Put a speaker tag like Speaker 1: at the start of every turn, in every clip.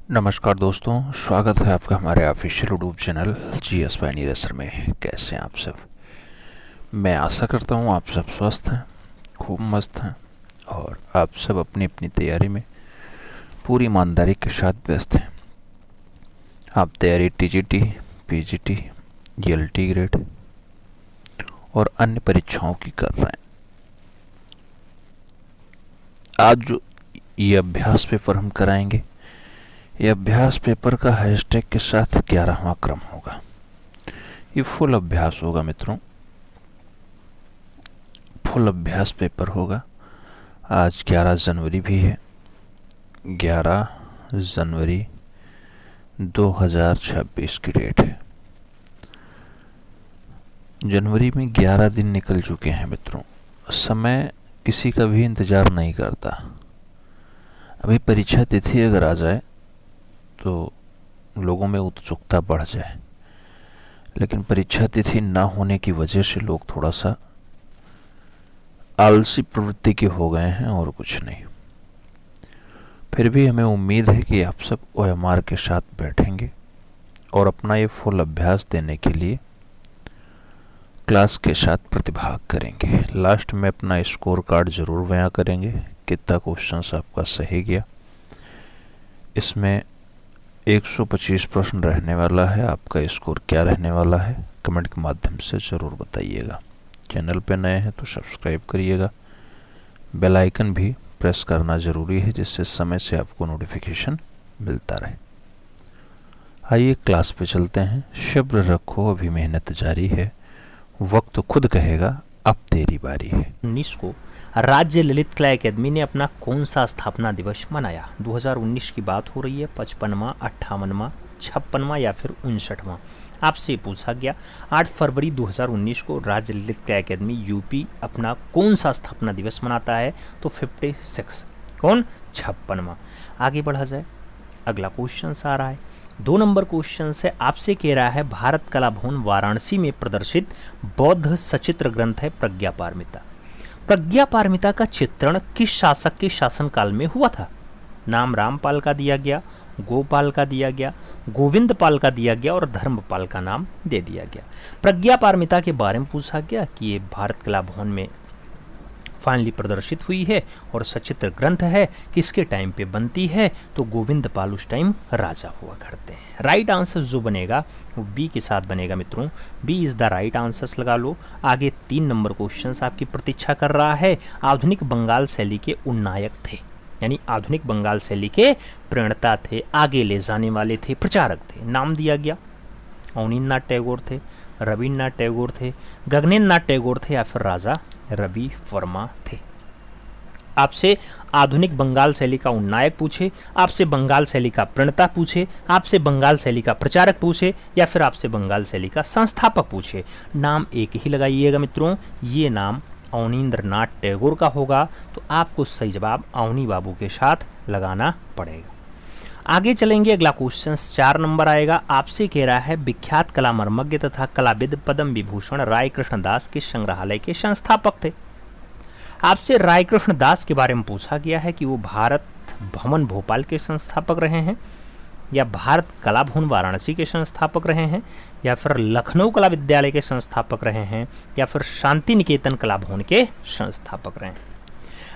Speaker 1: नमस्कार दोस्तों, स्वागत है आपका हमारे official YouTube channel GS by Racer में। कैसे हैं आप सब? मैं आशा करता हूं आप सब स्वस्थ हैं, खूब मस्त हैं और आप सब अपनी अपनी तैयारी में पूरी ईमानदारी के साथ व्यस्त हैं। आप तैयारी TGT, PGT, LT ग्रेड और अन्य परीक्षाओं की कर रहे हैं। आज जो ये अभ्यास पेपर हम कराएंगे, ये अभ्यास पेपर का हैशटैग के साथ 11वां क्रम होगा। ये फुल अभ्यास होगा मित्रों, फुल अभ्यास पेपर होगा। आज 11 जनवरी भी है, 11 जनवरी 2026 की डेट है। जनवरी में 11 दिन निकल चुके हैं मित्रों। समय किसी का भी इंतज़ार नहीं करता। अभी परीक्षा तिथि अगर आ जाए तो लोगों में उत्सुकता बढ़ जाए, लेकिन परीक्षा तिथि ना होने की वजह से लोग थोड़ा सा आलसी प्रवृत्ति के हो गए हैं और कुछ नहीं। फिर भी हमें उम्मीद है कि आप सब OMR के साथ बैठेंगे और अपना ये फुल अभ्यास देने के लिए क्लास के साथ प्रतिभाग करेंगे। लास्ट में अपना स्कोर कार्ड ज़रूर बयां करेंगे, कितना क्वेश्चन आपका सही गया। इसमें 125 प्रश्न रहने वाला है। आपका स्कोर क्या रहने वाला है कमेंट के माध्यम से ज़रूर बताइएगा। चैनल पे नए हैं तो सब्सक्राइब करिएगा। बेल आइकन भी प्रेस करना ज़रूरी है, जिससे समय से आपको नोटिफिकेशन मिलता रहे। आइए क्लास पे चलते हैं। सब्र रखो, अभी मेहनत जारी है, वक्त खुद कहेगा अब तेरी बारी है।
Speaker 2: 19 को राज्य ललित कला अकादमी ने अपना कौन सा स्थापना दिवस मनाया? 2019 की बात हो रही है। 55वां, 58वां, 56वां या फिर 59वां? आपसे पूछा गया 8 फरवरी 2019 को राज्य ललित कला अकादमी यूपी अपना कौन सा स्थापना दिवस मनाता है? तो 56। कौन? 56वां। आगे बढ़ा जाए, अगला क्वेश्चन आ रहा है। 2 नंबर क्वेश्चन से आपसे कह रहा है भारत कला भवन वाराणसी में प्रदर्शित बौद्ध सचित्र ग्रंथ है प्रज्ञा पारमिता। प्रज्ञा पारमिता का चित्रण किस शासक के शासनकाल में हुआ था? नाम रामपाल का दिया गया, गोपाल का दिया गया, गोविंद पाल का दिया गया और धर्मपाल का नाम दे दिया गया। प्रज्ञा पारमिता के बारे में पूछा गया कि ये भारत कला भवन में फाइनली प्रदर्शित हुई है और सचित्र ग्रंथ है, किसके टाइम पे बनती है? तो गोविंद पाल उस टाइम राजा हुआ करते हैं। राइट आंसर जो बनेगा वो बी के साथ बनेगा मित्रों। B is the right answer लगा लो। आगे 3 नंबर क्वेश्चन आपकी प्रतीक्षा कर रहा है। आधुनिक बंगाल शैली के उन्नायक थे, यानी आधुनिक बंगाल शैली के प्रणेता थे, आगे ले जाने वाले थे, प्रचारक थे। नाम दिया गया, अवनींद्रनाथ टैगोर थे, रविन्द्रनाथ टैगोर थे, गगनेन्द्रनाथ टैगोर थे या फिर राजा रवि वर्मा थे। आपसे आधुनिक बंगाल शैली का उन्नायक पूछे, आपसे बंगाल शैली का प्रणेता पूछे, आपसे बंगाल शैली का प्रचारक पूछे या फिर आपसे बंगाल शैली का संस्थापक पूछे, नाम एक ही लगाइएगा मित्रों। ये नाम अवनींद्रनाथ टैगोर का होगा, तो आपको सही जवाब अवनी बाबू के साथ लगाना पड़ेगा। आगे चलेंगे, अगला क्वेश्चन 4 नंबर आएगा। आपसे कह रहा है विख्यात कला मर्मज्ञ तथा कलाविद पद्म विभूषण राय कृष्ण दास किस संग्रहालय के संस्थापक थे? आपसे राय कृष्ण दास के बारे में पूछा गया है कि वो भारत भवन भोपाल के संस्थापक रहे हैं, या भारत कला भवन वाराणसी के संस्थापक रहे हैं, या फिर लखनऊ कला विद्यालय के संस्थापक रहे हैं, या फिर शांति निकेतन कला भवन के संस्थापक रहे हैं।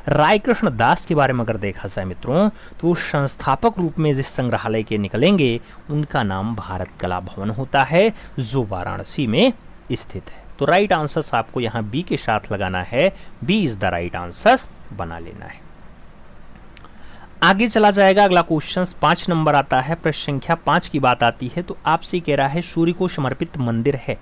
Speaker 2: राय कृष्ण दास के बारे में अगर देखा जाए मित्रों, तो संस्थापक रूप में जिस संग्रहालय के निकलेंगे उनका नाम भारत कला भवन होता है, जो वाराणसी में स्थित है। तो राइट आंसर आपको यहाँ बी के साथ लगाना है। B is the right answer बना लेना है। आगे चला जाएगा, अगला क्वेश्चन 5 नंबर आता है। प्रश्न संख्या 5 की बात आती है, तो आपसे कह रहा है सूर्य को समर्पित मंदिर है।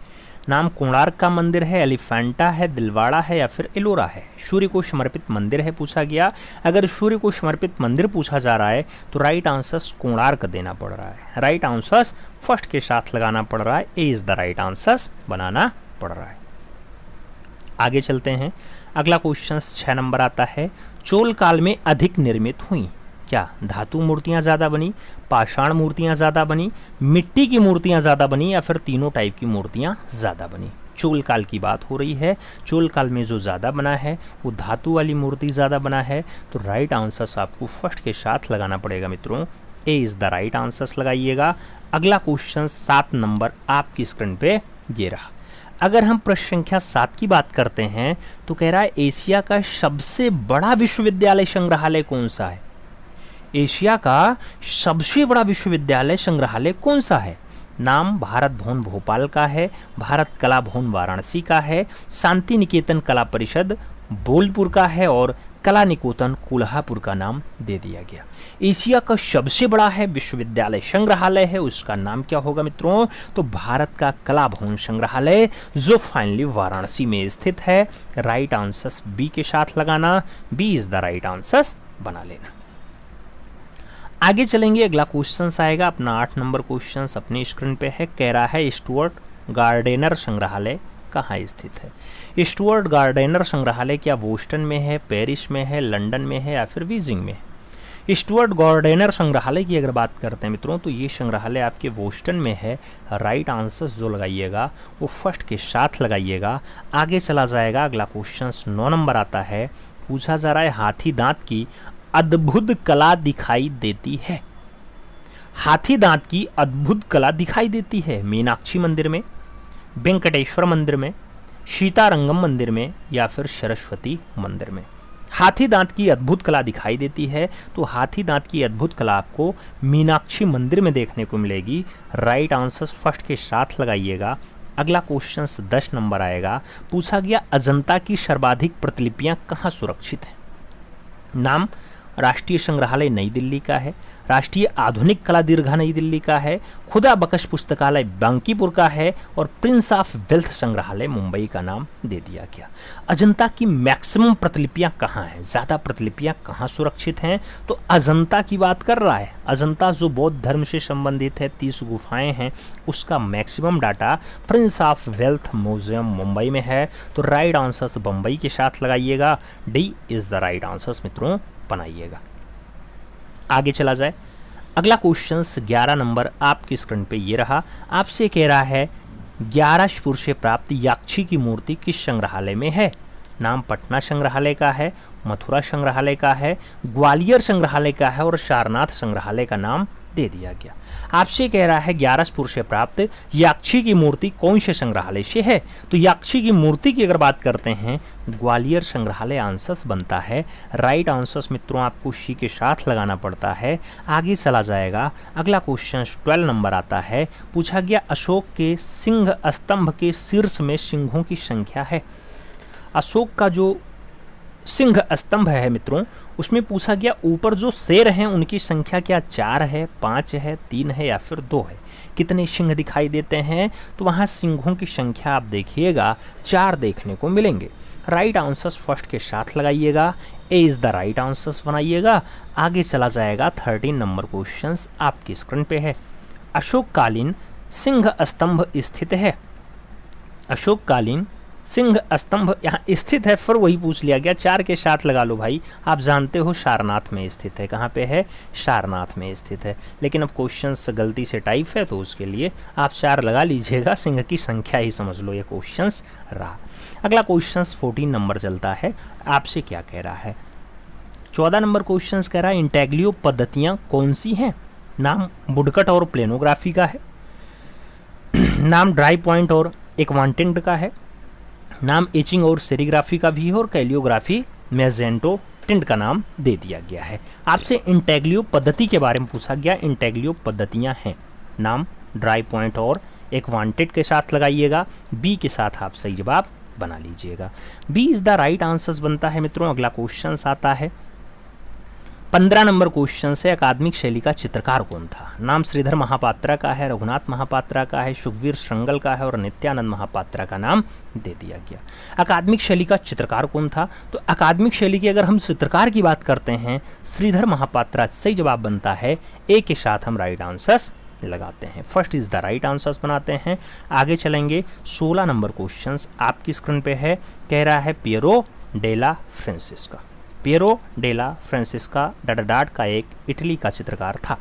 Speaker 2: नाम कोणार्क का मंदिर है, एलिफेंटा है, दिलवाड़ा है या फिर एलोरा है? सूर्य को समर्पित मंदिर है पूछा गया। अगर सूर्य को समर्पित मंदिर पूछा जा रहा है तो राइट आंसर कोणार्क देना पड़ रहा है। राइट आंसर फर्स्ट के साथ लगाना पड़ रहा है। ए इज द राइट आंसर बनाना पड़ रहा है। आगे चलते हैं, अगला क्वेश्चन 6 नंबर आता है। चोल काल में अधिक निर्मित हुई क्या? धातु मूर्तियां ज़्यादा बनी, पाषाण मूर्तियां ज़्यादा बनी, मिट्टी की मूर्तियां ज़्यादा बनी या फिर तीनों टाइप की मूर्तियां ज़्यादा बनी? चोल काल की बात हो रही है। चोल काल में जो ज़्यादा बना है वो धातु वाली मूर्ति ज़्यादा बना है। तो राइट आंसर आपको फर्स्ट के साथ लगाना पड़ेगा मित्रों। ए इज द राइट आंसर लगाइएगा। अगला क्वेश्चन 7 नंबर आपकी स्क्रीन पे ये रहा। अगर हम प्रश्न संख्या 7 की बात करते हैं तो कह रहा है एशिया का सबसे बड़ा विश्वविद्यालय संग्रहालय कौन सा है? एशिया का सबसे बड़ा विश्वविद्यालय संग्रहालय कौन सा है? नाम भारत भवन भोपाल का है, भारत कला भवन वाराणसी का है, शांति निकेतन कला परिषद बोलपुर का है और कला निकेतन कोल्हापुर का नाम दे दिया गया। एशिया का सबसे बड़ा है विश्वविद्यालय संग्रहालय है, उसका नाम क्या होगा मित्रों? तो भारत का कला भवन संग्रहालय, जो फाइनली वाराणसी में स्थित है। राइट आंसर बी के साथ लगाना, B is the right answer बना लेना। आगे चलेंगे, अगला क्वेश्चन आएगा अपना 8 नंबर क्वेश्चन अपनी स्क्रीन पे है। कह रहा है स्टुअर्ट गार्डेनर संग्रहालय कहाँ स्थित है? स्टुअर्ट गार्डेनर संग्रहालय क्या बोस्टन में है, पेरिस में है, लंदन में है या फिर बीजिंग में है? स्टुअर्ट गार्डेनर संग्रहालय की अगर बात करते हैं मित्रों तो ये संग्रहालय आपके बोस्टन में है। राइट आंसर जो लगाइएगा वो फर्स्ट के साथ लगाइएगा। आगे चला जाएगा, अगला क्वेश्चन 9 नंबर आता है। पूछा जा रहा है हाथी दांत की अद्भुत कला दिखाई देती है। हाथी दांत की अद्भुत कला दिखाई देती है मीनाक्षी मंदिर में, वेंकटेश्वर मंदिर में, सीतारंगम मंदिर में या फिर सरस्वती मंदिर में? हाथी दांत की अद्भुत कला दिखाई देती है तो हाथी दांत की अद्भुत कला आपको मीनाक्षी मंदिर में देखने को मिलेगी। राइट आंसर फर्स्ट के साथ लगाइएगा। अगला क्वेश्चन 10 नंबर आएगा। पूछा गया अजंता की सर्वाधिक प्रतिलिपियां कहाँ सुरक्षित हैं? नाम राष्ट्रीय संग्रहालय नई दिल्ली का है, राष्ट्रीय आधुनिक कला दीर्घा नई दिल्ली का है, खुदा बख्श पुस्तकालय बांकीपुर का है और प्रिंस ऑफ वेल्थ संग्रहालय मुंबई का नाम दे दिया गया। अजंता की मैक्सिमम प्रतिलिपियां कहाँ हैं, ज़्यादा प्रतिलिपियां कहाँ सुरक्षित हैं? तो अजंता की बात कर रहा है। अजंता जो बौद्ध धर्म से संबंधित है, 30 गुफाएं हैं, उसका maximum data Prince of wealth museum Mumbai में है। तो राइट आंसर बम्बई के साथ लगाइएगा। D is the right answer मित्रों बनाइएगा। आगे चला जाए, अगला क्वेश्चन 11 नंबर आपकी स्क्रीन पे ये रहा। आपसे कह रहा है 11 से प्राप्त याक्षी की मूर्ति किस संग्रहालय में है? नाम पटना संग्रहालय का है, मथुरा संग्रहालय का है, ग्वालियर संग्रहालय का है और सारनाथ संग्रहालय का नाम दे दिया गया। आपसे कह रहा है 11 से प्राप्त याक्षी की मूर्ति कौन से संग्रहालय से है? तो याक्षी की मूर्ति की अगर बात करते हैं ग्वालियर संग्रहालय आंसर बनता है। राइट आंसर मित्रों आपको सी के साथ लगाना पड़ता है। आगे चला जाएगा, अगला क्वेश्चन 12 नंबर आता है। पूछा गया अशोक के सिंह स्तंभ के शीर्ष में सिंहों की संख्या है। अशोक का जो सिंह स्तंभ है मित्रों, उसमें पूछा गया ऊपर जो शेर हैं उनकी संख्या क्या 4 है, 5 है, 3 है या फिर 2 है? कितने सिंह दिखाई देते हैं? तो वहाँ सिंहों की संख्या आप देखिएगा 4 देखने को मिलेंगे। राइट आंसर फर्स्ट के साथ लगाइएगा। ए इज द राइट आंसर बनाइएगा। आगे चला जाएगा, 13 नंबर क्वेश्चन आपकी स्क्रीन पे है। अशोककालीन सिंह स्तंभ स्थित है। अशोककालीन सिंह स्तंभ यहाँ स्थित है, फिर वही पूछ लिया गया। 4 के साथ लगा लो भाई। आप जानते हो सारनाथ में स्थित है। कहाँ पे है? सारनाथ में स्थित है। लेकिन अब क्वेश्चन गलती से टाइप है तो उसके लिए आप 4 लगा लीजिएगा। सिंह की संख्या ही समझ लो ये क्वेश्चन रहा। अगला क्वेश्चन 14 नंबर चलता है। आपसे क्या कह रहा है? 14 नंबर क्वेश्चन कह रहा है इंटेग्लियो पद्धतियाँ कौन सी हैं? नाम वुडकट और प्लेनोग्राफी का है, नाम ड्राई पॉइंट और एक्वांटेंट का है, नाम एचिंग और सेरीग्राफी का भी है और कैलियोग्राफी मैजेंटो टिंट का नाम दे दिया गया है। आपसे इंटेग्लियो पद्धति के बारे में पूछा गया। इंटेग्लियो पद्धतियां हैं, नाम ड्राई पॉइंट और एक्वांटेड के साथ लगाइएगा। बी के साथ आप सही जवाब बना लीजिएगा। B is the right answer बनता है मित्रों। अगला क्वेश्चन आता है 15 नंबर क्वेश्चन से अकादमिक शैली का चित्रकार कौन था? नाम श्रीधर महापात्रा का है, रघुनाथ महापात्रा का है, सुखवीर श्रृंगल का है और नित्यानंद महापात्रा का नाम दे दिया गया। अकादमिक शैली का चित्रकार कौन था? तो अकादमिक शैली की अगर हम चित्रकार की बात करते हैं श्रीधर महापात्रा सही जवाब बनता है। ए के साथ हम राइट आंसर्स लगाते हैं। First is the right answers बनाते हैं। आगे चलेंगे, 16 नंबर क्वेश्चन आपकी स्क्रीन पे है। कह रहा है Piro della Francesca. Piro della Francesca डाडाडाड का एक इटली का चित्रकार था।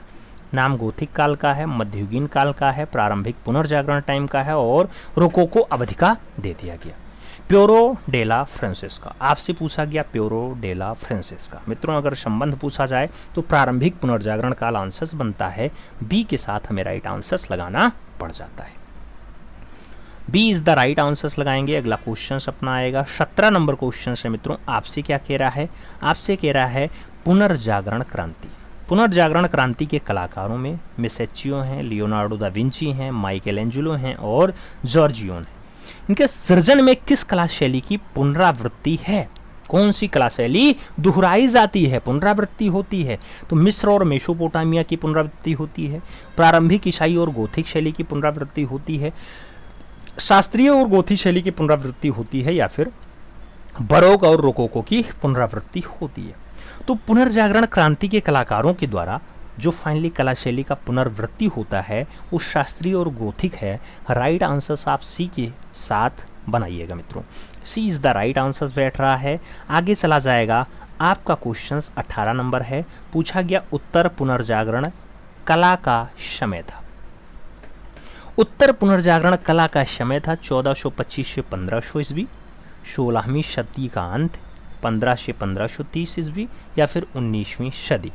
Speaker 2: नाम गोथिक काल का है, मध्ययुगीन काल का है, प्रारंभिक पुनर्जागरण टाइम का है और रोकोको अवधि का दे दिया गया। प्योरो डेला फ्रांसिस्का, आपसे पूछा गया प्योरो डेला फ्रांसिस्का। मित्रों अगर संबंध पूछा जाए तो प्रारंभिक पुनर्जागरण काल आंसर्स बनता है, बी के साथ हमें राइट आंसर्स लगाना पड़ जाता है। B is the right answers लगाएंगे। अगला क्वेश्चन अपना आएगा 17 नंबर क्वेश्चन है मित्रों। आपसे क्या कह रहा है, आपसे कह रहा है पुनर्जागरण क्रांति। पुनर्जागरण क्रांति के कलाकारों में मेसेचियो हैं, लियोनार्डो दा विंची हैं, माइकल एंजेलो हैं और जॉर्जियो हैं। इनके सृजन में किस कला शैली की पुनरावृत्ति है? कौन सी कला शैली दोहराई जाती है, पुनरावृत्ति होती है? तो मिस्र और मेसोपोटामिया की पुनरावृत्ति होती है, प्रारंभिक ईसाई और गोथिक शैली की पुनरावृत्ति होती है, शास्त्रीय और गोथिक शैली की पुनरावृत्ति होती है, या फिर बरोक और रोकोको की पुनरावृत्ति होती है। तो पुनर्जागरण क्रांति के कलाकारों के द्वारा जो फाइनली कला शैली का पुनरावृत्ति होता है वो शास्त्रीय और गोथिक है। राइट आंसर्स आप सी के साथ बनाइएगा मित्रों। सी इज द राइट आंसर्स बैठ रहा है। आगे चला जाएगा, आपका क्वेश्चन 18 नंबर है। पूछा गया उत्तर पुनर्जागरण कला का समय था। उत्तर पुनर्जागरण कला का समय था 1425 से 1500 ईस्वी, 16वीं शताब्दी का अंत 15 से 1530 ईस्वी, या फिर 19वीं सदी।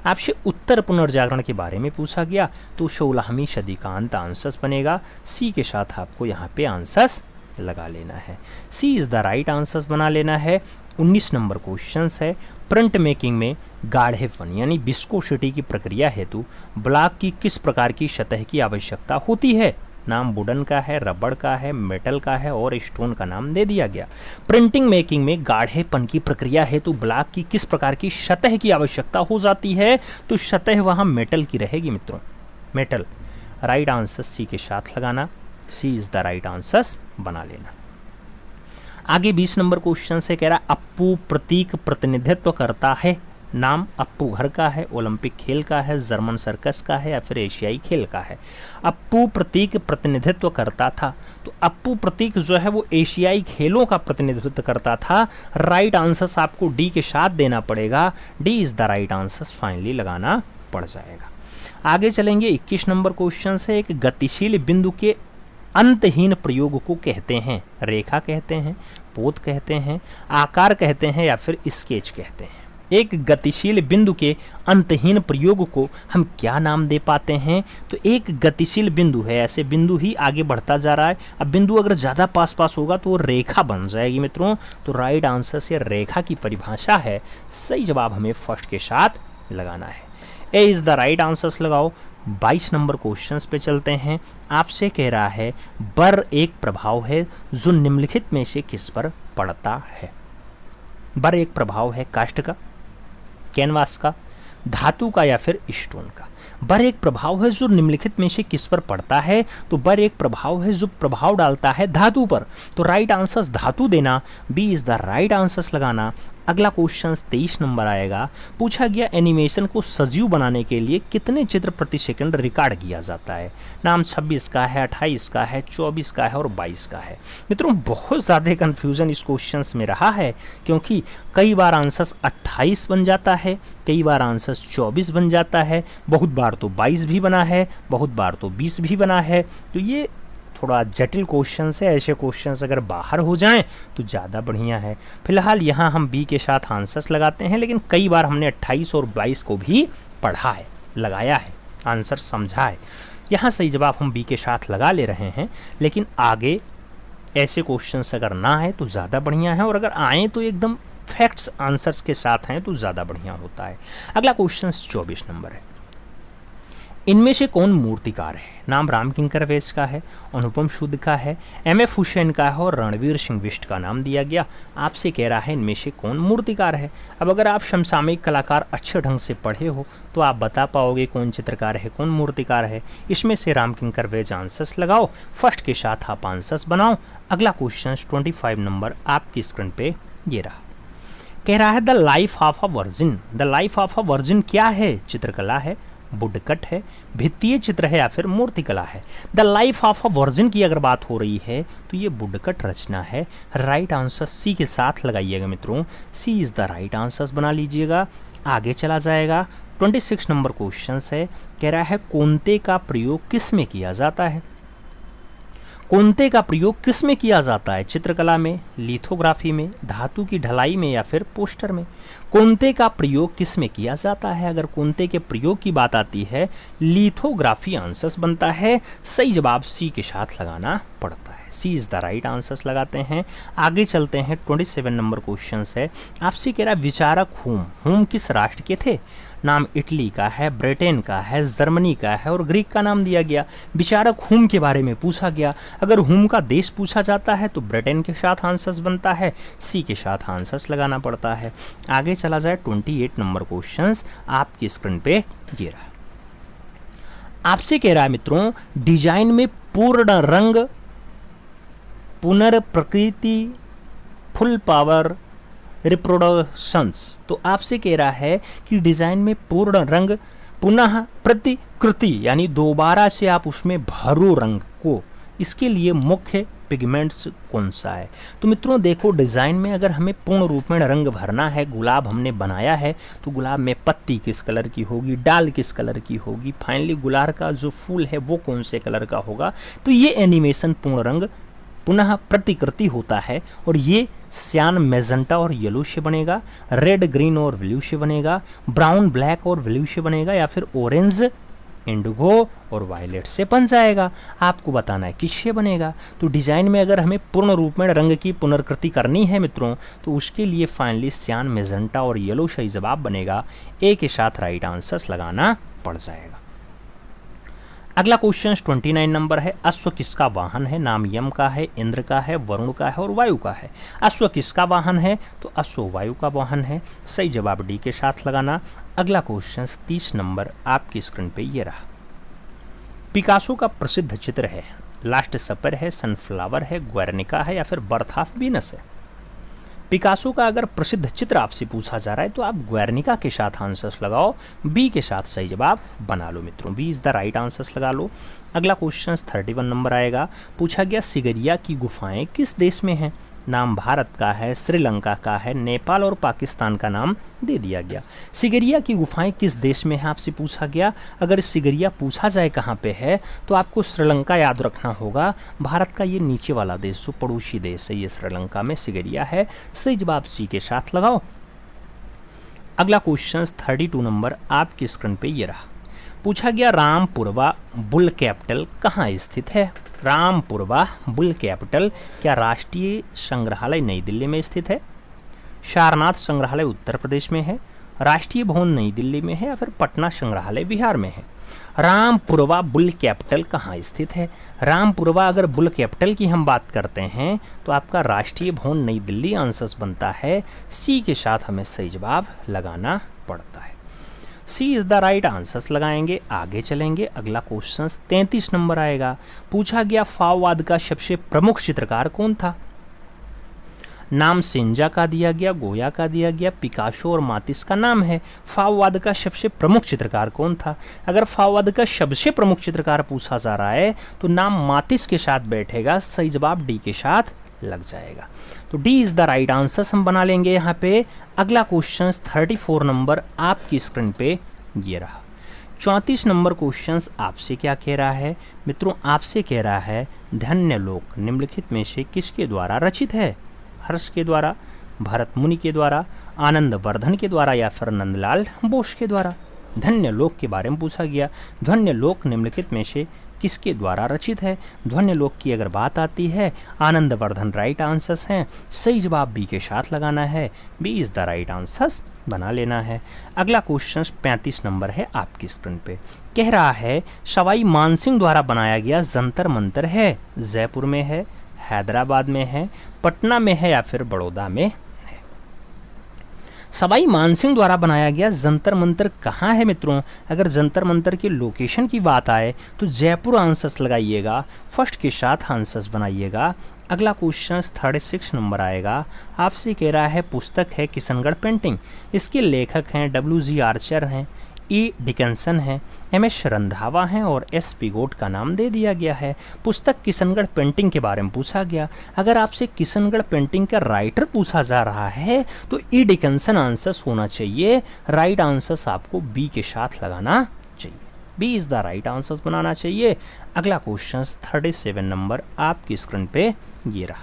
Speaker 2: आपसे उत्तर पुनर्जागरण के बारे में पूछा गया तो 16वीं सदी का अंत आंसर्स बनेगा। सी के साथ आपको यहाँ पे आंसर्स लगा लेना है। सी इज द राइट आंसर्स बना लेना है। 19 नंबर क्वेश्चन है, प्रिंट मेकिंग में गाढ़ेपन यानी विस्कोसिटी की प्रक्रिया हेतु ब्लॉक की किस प्रकार की सतह की आवश्यकता होती है? नाम वुडन का है, रबड़ का है, मेटल का है और स्टोन का नाम दे दिया गया। प्रिंटिंग मेकिंग में गाढ़ेपन की प्रक्रिया हेतु ब्लॉक की किस प्रकार की सतह की आवश्यकता हो जाती है? तो सतह वहां मेटल की रहेगी मित्रों, मेटल। राइट आंसर सी के साथ लगाना। सी इज द राइट आंसर्स बना लेना। आगे 20 नंबर क्वेश्चन से कह रहा अप्पू प्रतीक प्रतिनिधित्व करता है। नाम अप्पू घर का है, ओलंपिक खेल का है, जर्मन सर्कस का है, या फिर एशियाई खेल का है। अप्पू प्रतीक प्रतिनिधित्व करता था, तो अप्पू प्रतीक जो है वो एशियाई खेलों का प्रतिनिधित्व करता था। राइट आंसर्स आपको डी के साथ देना पड़ेगा। D is the right answers finally लगाना पड़ जाएगा। आगे चलेंगे 21 नंबर क्वेश्चन से, एक गतिशील बिंदु के अंतहीन प्रयोग को कहते हैं? रेखा कहते हैं, पोत कहते हैं, आकार कहते हैं, या फिर स्केच कहते हैं। एक गतिशील बिंदु के अंतहीन प्रयोग को हम क्या नाम दे पाते हैं? तो एक गतिशील बिंदु है, ऐसे बिंदु ही आगे बढ़ता जा रहा है। अब बिंदु अगर ज़्यादा पास पास होगा तो वो रेखा बन जाएगी मित्रों। तो राइट आंसर से रेखा की परिभाषा है। सही जवाब हमें फर्स्ट के साथ लगाना है। ए इज़ द राइट आंसर्स लगाओ। 22 नंबर क्वेश्चंस पे चलते हैं। आपसे कह रहा है बर एक प्रभाव है जो निम्नलिखित में से किस पर पड़ता है? बर एक प्रभाव है काष्ठ का, कैनवास का, धातु का, या फिर स्टोन का। बर एक प्रभाव है जो निम्नलिखित में से किस पर पड़ता है? तो बर एक प्रभाव है जो प्रभाव डालता है धातु पर। तो राइट आंसर्स धातु देना। B is the right answers लगाना। अगला क्वेश्चन 23 नंबर आएगा। पूछा गया एनिमेशन को सजीव बनाने के लिए कितने चित्र प्रति सेकंड रिकॉर्ड किया जाता है? नाम 26 का है, 28 का है, 24 का है और 22 का है। मित्रों बहुत ज़्यादा कन्फ्यूजन इस क्वेश्चन में रहा है, क्योंकि कई बार आंसर्स 28 बन जाता है, कई बार आंसर्स 24 बन जाता है, बहुत बार तो 22 भी बना है, बहुत बार तो 20 भी बना है। तो ये थोड़ा जटिल क्वेश्चन है। ऐसे क्वेश्चंस अगर बाहर हो जाएं तो ज़्यादा बढ़िया है। फिलहाल यहाँ हम बी के साथ आंसर्स लगाते हैं, लेकिन कई बार हमने 28 और 22 को भी पढ़ा है, लगाया है, आंसर समझा है। यहाँ सही जवाब हम बी के साथ लगा ले रहे हैं, लेकिन आगे ऐसे क्वेश्चंस अगर ना आए तो ज़्यादा बढ़िया है, और अगर आएँ तो एकदम फैक्ट्स आंसर्स के साथ हैं तो ज़्यादा बढ़िया होता है। अगला क्वेश्चन 24 नंबर है। इनमें से कौन मूर्तिकार है? नाम रामकिंकर वैस का है, अनुपम सूद का है, एम.एफ. हुसैन का है और रणवीर सिंह बिष्ट का नाम दिया गया। आपसे कह रहा है इनमें से कौन मूर्तिकार है। अब अगर आप समसामयिक कलाकार अच्छे ढंग से पढ़े हो तो आप बता पाओगे कौन चित्रकार है, कौन मूर्तिकार है। इसमें से रामकिंकर वैस आंसर्स लगाओ, फर्स्ट के साथ आप आंसर्स बनाओ। अगला क्वेश्चन 25 नंबर आपकी स्क्रीन पे ये रहा। कह रहा है the life of a virgin. The life of a virgin क्या है? चित्रकला है, वुडकट है, भित्तीय चित्र है, या फिर मूर्तिकला है। The life of a virgin की अगर बात हो रही है तो ये वुडकट रचना है। राइट आंसर सी के साथ लगाइएगा मित्रों। सी इज द राइट आंसर्स बना लीजिएगा। आगे चला जाएगा 26 नंबर क्वेश्चन है। कह रहा है कोंते का प्रयोग किस में किया जाता है? कोंते का प्रयोग किस में किया जाता है? चित्रकला में, लिथोग्राफी में, धातु की ढलाई में या फिर पोस्टर में? कोंते का प्रयोग किस में किया जाता है? अगर कोंते के प्रयोग की बात आती है, लिथोग्राफी आंसर बनता है। सही जवाब सी के साथ लगाना पड़ता है। सी इज द राइट आंसर्स लगाते हैं। आगे चलते हैं। 27 नंबर क्वेश्चन है, आपसे कह रहा विचारक हुम किस राष्ट्र के थे? नाम इटली का है, ब्रिटेन का है, जर्मनी का है और ग्रीक का नाम दिया गया। विचारक हुम के बारे में पूछा गया। अगर हुम का देश पूछा जाता है तो ब्रिटेन के साथ आंसर्स बनता है। सी के साथ आंसर्स लगाना पड़ता है। आगे चला जाए। 28 नंबर क्वेश्चन आपकी स्क्रीन पे ये रहा। आपसे कह रहा है मित्रों, डिजाइन में पूर्ण रंग, पुनर्प्रकृति, फुल पावर, रिप्रोडक्शंस। तो आपसे कह रहा है कि डिजाइन में पूर्ण रंग, पुनः प्रतिकृति यानी दोबारा से आप उसमें भरो रंग को, इसके लिए मुख्य पिगमेंट्स कौन सा है? तो मित्रों देखो, डिज़ाइन में अगर हमें पूर्ण रूप में रंग भरना है, गुलाब हमने बनाया है तो गुलाब में पत्ती किस कलर की होगी, डाल किस कलर की होगी, फाइनली गुलाब का जो फूल है वो कौन से कलर का होगा। तो ये एनिमेशन पूर्ण रंग पुनः प्रतिकृति होता है और ये सियान, मैजेंटा और येलो से बनेगा, रेड, ग्रीन और ब्लू से बनेगा, ब्राउन, ब्लैक और ब्लू से बनेगा या फिर ऑरेंज, इंडिगो और वायलेट से बन जाएगा। आपको बताना है किससे बनेगा। तो डिजाइन में अगर हमें पूर्ण रूप में रंग की पुनर्कृति करनी है मित्रों, तो उसके लिए फाइनली सियान, मैजेंटा और येलो सही जवाब बनेगा। ए के साथ राइट आंसर्स लगाना पड़ जाएगा। अगला क्वेश्चन 29 नंबर है, अश्व किसका वाहन है? नाम यम का है, इंद्र का है, वरुण का है और वायु का है। अश्व किसका वाहन है? तो अश्व वायु का वाहन है। सही जवाब डी के साथ लगाना। अगला क्वेश्चन 30 नंबर आपकी स्क्रीन पे ये रहा। पिकासो का प्रसिद्ध चित्र है, लास्ट सपर है, सनफ्लावर है, ग्वेर्निका है या फिर बर्थ ऑफ वीनस है। पिकासो का अगर प्रसिद्ध चित्र आपसे पूछा जा रहा है तो आप ग्वेर्निका के साथ आंसर्स लगाओ, बी के साथ सही जवाब बना लो मित्रों। B is the right answers लगा लो। अगला क्वेश्चन 31 नंबर आएगा। पूछा गया सिगरिया की गुफाएं किस देश में हैं? नाम भारत का है, श्रीलंका का है, नेपाल और पाकिस्तान का नाम दे दिया गया। सिगरिया की गुफाएं किस देश में है आपसे पूछा गया। अगर सिगरिया पूछा जाए कहाँ पे है तो आपको श्रीलंका याद रखना होगा। भारत का ये नीचे वाला देश जो पड़ोसी देश है, ये श्रीलंका में सिगरिया है। सही जवाब सी के साथ लगाओ। अगला क्वेश्चन 32 नंबर आपकी स्क्रीन पे ये रहा। पूछा गया रामपुरवा बुल कैपिटल कहाँ स्थित है? रामपुरवा बुल कैपिटल क्या राष्ट्रीय संग्रहालय नई दिल्ली में स्थित है, सारनाथ संग्रहालय उत्तर प्रदेश में है, राष्ट्रीय भवन नई दिल्ली में है या फिर पटना संग्रहालय बिहार में है? रामपुरवा बुल कैपिटल कहाँ स्थित है? रामपुरवा अगर बुल कैपिटल की हम बात करते हैं तो आपका राष्ट्रीय भवन नई दिल्ली आंसर्स बनता है। सी के साथ हमें सही जवाब लगाना पड़ता है। सी इज द राइट आंसर्स लगाएंगे। आगे चलेंगे। अगला क्वेश्चन 33 नंबर आएगा। पूछा गया फाववाद का सबसे प्रमुख चित्रकार कौन था? नाम सेंजा का दिया गया, गोया का दिया गया, पिकासो और मातिस का नाम है। फाववाद का सबसे प्रमुख चित्रकार कौन था? अगर फाववाद का सबसे प्रमुख चित्रकार पूछा जा रहा है तो नाम मातिस के साथ बैठेगा। सही जवाब डी के साथ लग जाएगा। तो D is the right answer हम बना लेंगे यहाँ पे। अगला क्वेश्चन 34 नंबर आपकी स्क्रीन पे ये रहा। 34 नंबर क्वेश्चन आपसे क्या कह रहा है मित्रों? आपसे कह रहा है धन्य लोक निम्नलिखित में से किसके द्वारा रचित है? हर्ष के द्वारा, भरत मुनि के द्वारा, आनंद वर्धन के द्वारा या फिर नंदलाल बोस के द्वारा? धन्य लोक के बारे में पूछा गया। धन्य लोक निम्नलिखित में से किसके द्वारा रचित है? ध्वन्य लोक की अगर बात आती है आनंद वर्धन राइट आंसर्स हैं। सही जवाब बी के साथ लगाना है। B is the right answers बना लेना है। अगला क्वेश्चन 35 नंबर है आपकी स्क्रीन पे। कह रहा है सवाई मानसिंह द्वारा बनाया गया जंतर मंतर है, जयपुर में है, हैदराबाद में है, पटना में है या फिर बड़ौदा में है? सवाई मानसिंह द्वारा बनाया गया जंतर मंतर कहाँ है मित्रों? अगर जंतर मंतर के लोकेशन की बात आए तो जयपुर आंसर्स लगाइएगा, फर्स्ट के साथ आंसर्स बनाइएगा। अगला क्वेश्चन 36 नंबर आएगा। आपसे कह रहा है पुस्तक है किशनगढ़ पेंटिंग, इसके लेखक हैं W.G. आर्चर हैं, ई डिकन्सन है, M.S. रंधावा हैं और S. पिगोट का नाम दे दिया गया है। पुस्तक किशनगढ़ पेंटिंग के बारे में पूछा गया। अगर आपसे किशनगढ़ पेंटिंग का राइटर पूछा जा रहा है तो ई डिकन्सन आंसर्स होना चाहिए। राइट आंसर्स आपको बी के साथ लगाना चाहिए। B is the right answer बनाना चाहिए। अगला क्वेश्चन 37 नंबर आपकी स्क्रीन पे ये रहा।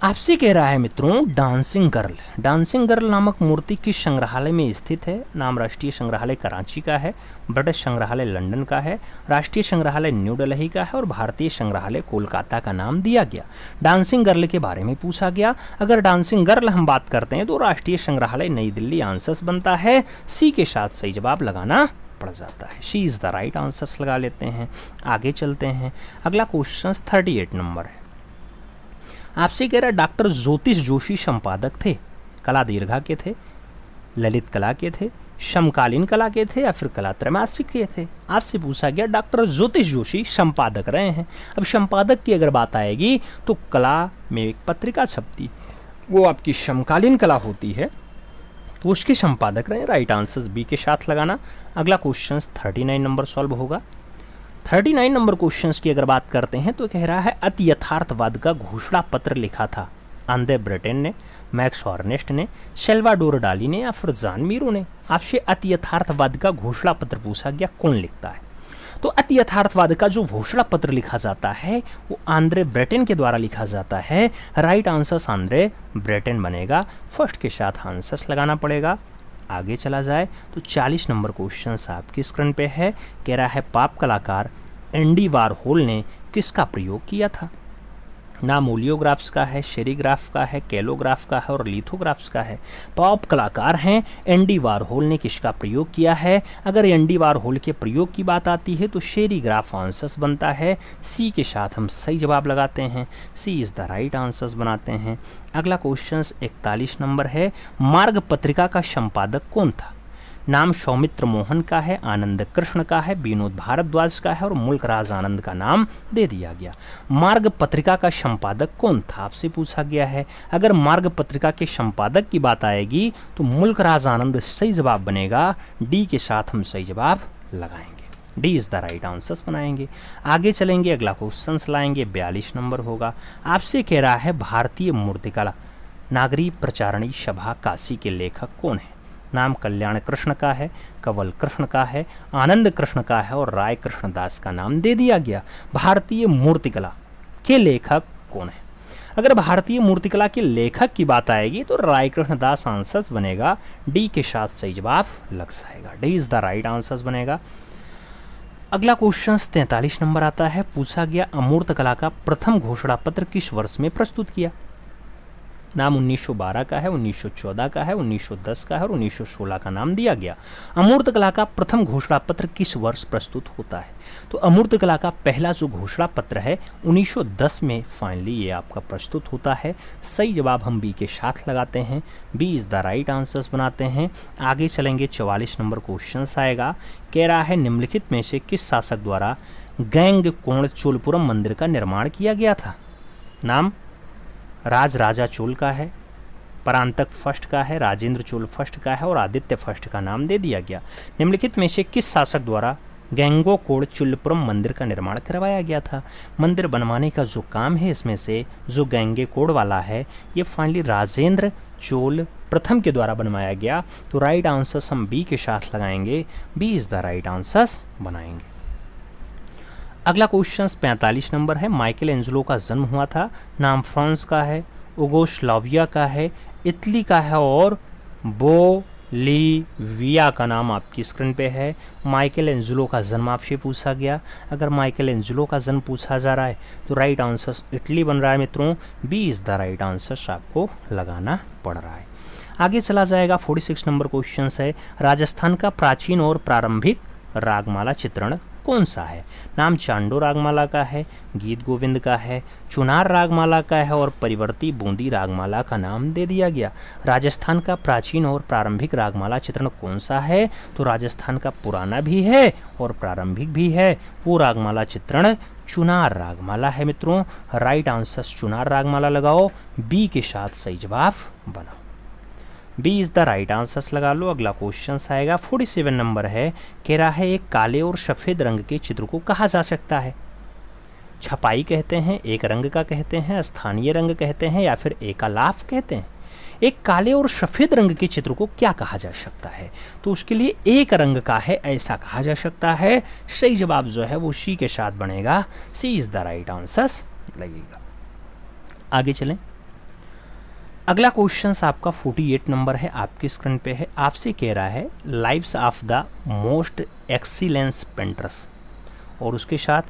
Speaker 2: आपसे कह रहा है मित्रों, डांसिंग गर्ल नामक मूर्ति किस संग्रहालय में स्थित है? नाम राष्ट्रीय संग्रहालय कराची का है, ब्रिटिश संग्रहालय लंदन का है, राष्ट्रीय संग्रहालय न्यू दिल्ली का है और भारतीय संग्रहालय कोलकाता का नाम दिया गया। डांसिंग गर्ल के बारे में पूछा गया। अगर डांसिंग गर्ल हम बात करते हैं तो राष्ट्रीय संग्रहालय नई दिल्ली आंसर बनता है। सी के साथ सही जवाब लगाना पड़ जाता है। She is the right answer लगा लेते हैं। आगे चलते हैं। अगला क्वेश्चन 38 नंबर है। आपसे कह रहा है डॉक्टर ज्योतिष जोशी संपादक थे, कला दीर्घा के थे, ललित कला के थे, समकालीन कला के थे या फिर कला त्रैमासिक के थे? आपसे पूछा गया डॉक्टर ज्योतिष जोशी संपादक रहे हैं। अब संपादक की अगर बात आएगी तो कला में एक पत्रिका छपती, वो आपकी समकालीन कला होती है, तो उसके संपादक रहे। राइट आंसर बी के साथ लगाना। अगला क्वेश्चन 39 नंबर सॉल्व होगा। 39 नंबर क्वेश्चंस की अगर बात करते हैं तो कह रहा है अति यथार्थवाद का घोषणा पत्र लिखा था आंद्रे ब्रेटेन ने, मैक्स हॉर्नेस्ट ने, सल्वाडोर डाली ने या फिर जॉन मीरो ने? आपसे अति यथार्थवाद का घोषणा पत्र पूछा गया, कौन लिखता है? तो अति यथार्थवाद का जो घोषणा पत्र लिखा जाता है वो आंद्रे ब्रेटेन के द्वारा लिखा जाता है। राइट आंसर आंद्रे ब्रेटेन बनेगा। फर्स्ट के साथ आंसर लगाना पड़ेगा। आगे चला जाए तो 40 नंबर क्वेश्चन आपकी स्क्रीन पे है। कह रहा है पॉप कलाकार एंडी वारहोल ने किसका प्रयोग किया था? नाम ओलियोग्राफ्स का है, शेरीग्राफ का है, कैलोग्राफ का है और लिथोग्राफ्स का है। पॉप कलाकार हैं एंडी वारहोल ने किसका प्रयोग किया है? अगर एंडी वारहोल के प्रयोग की बात आती है तो शेरीग्राफ आंसर्स बनता है। सी के साथ हम सही जवाब लगाते हैं। सी इज़ द राइट आंसर्स बनाते हैं। अगला क्वेश्चन 41 नंबर है। मार्ग पत्रिका का संपादक कौन था? नाम सौमित्र मोहन का है, आनंद कृष्ण का है, विनोद भारद्वाज का है और मुल्क राज आनंद का नाम दे दिया गया। मार्ग पत्रिका का संपादक कौन था आपसे पूछा गया है। अगर मार्ग पत्रिका के संपादक की बात आएगी तो मुल्क राज आनंद सही जवाब बनेगा। डी के साथ हम सही जवाब लगाएंगे। D is the right answers बनाएंगे। आगे चलेंगे। अगला क्वेश्चन लाएंगे 42 नंबर होगा। आपसे कह रहा है भारतीय मूर्तिकला नागरी प्रचारणी सभा काशी के लेखक कौन है? नाम कल्याण कृष्ण का है, कंवल कृष्ण का है, आनंद कृष्ण का है और राय कृष्ण दास का नाम दे दिया गया। भारतीय मूर्तिकला के लेखक कौन है? अगर भारतीय मूर्तिकला के लेखक की बात आएगी तो राय कृष्ण दास आंसर्स बनेगा। डी के साथ सही जवाब लग जाएगा। D is the right answers बनेगा। अगला क्वेश्चन 43 नंबर आता है। पूछा गया अमूर्त कला का प्रथम घोषणा पत्र किस वर्ष में प्रस्तुत किया? नाम 1912 का है, 1914 का है, 1910 का है और 1916 का नाम दिया गया। अमूर्त कला का प्रथम घोषणा पत्र किस वर्ष प्रस्तुत होता है? तो अमूर्त कला का पहला जो घोषणा पत्र है 1910 में फाइनली ये आपका प्रस्तुत होता है। सही जवाब हम बी के साथ लगाते हैं। B is the right answers बनाते हैं। आगे चलेंगे। 44 नंबर क्वेश्चन आएगा। कह रहा है निम्नलिखित में से किस शासक द्वारा गैंगकोण चोलपुरम मंदिर का निर्माण किया गया था? नाम राज राजा चोल का है, परांतक फर्स्ट का है, राजेंद्र चोल फर्स्ट का है और आदित्य फर्स्ट का नाम दे दिया गया। निम्नलिखित में से किस शासक द्वारा गैंगकोण चोलपुरम मंदिर का निर्माण करवाया गया था? मंदिर बनवाने का जो काम है इसमें से जो गैंगकोण वाला है ये फाइनली राजेंद्र चोल प्रथम के द्वारा बनवाया गया। तो राइट आंसर्स हम बी के साथ लगाएंगे। B is the right answers बनाएंगे। अगला क्वेश्चन 45 नंबर है। माइकल एंजेलो का जन्म हुआ था। नाम फ्रांस का है, युगोस्लाविया का है, इटली का है और बोलीविया का नाम आपकी स्क्रीन पे है। माइकल एंजेलो का जन्म आपसे पूछा गया। अगर माइकल एंजेलो का जन्म पूछा जा रहा है तो राइट आंसर इटली बन रहा है मित्रों। B is the right answer आपको लगाना पड़ रहा है। आगे चला जाएगा। 46 नंबर क्वेश्चन है। राजस्थान का प्राचीन और प्रारंभिक रागमाला चित्रण कौन सा है? नाम चांडो रागमाला का है, गीत गोविंद का है, चुनार रागमाला का है और परिवर्ती बूंदी रागमाला का नाम दे दिया गया। राजस्थान का प्राचीन और प्रारंभिक रागमाला चित्रण कौन सा है? तो राजस्थान का पुराना भी है और प्रारंभिक भी है। वो रागमाला चित्रण चुनार रागमाला है मित्रों। राइट आंसर चुनार रागमाला लगाओ। बी के साथ सही जवाब बनाओ। B is the right answers लगा लो। अगला क्वेश्चन आएगा। 47 नंबर है। कह रहा है एक काले और सफ़ेद रंग के चित्र को कहा जा सकता है? छपाई कहते हैं, एक रंग का कहते हैं, स्थानीय रंग कहते हैं या फिर एकालाप कहते हैं? एक काले और सफ़ेद रंग के चित्र को क्या कहा जा सकता है? तो उसके लिए एक रंग का है ऐसा कहा जा सकता है। सही जवाब जो है वो सी के साथ बनेगा। सी इज़ द राइट आंसर लगेगा। आगे चलें। अगला क्वेश्चन आपका 48 नंबर है, आपकी स्क्रीन पे है। आपसे कह रहा है lives of the most excellence painters, और उसके साथ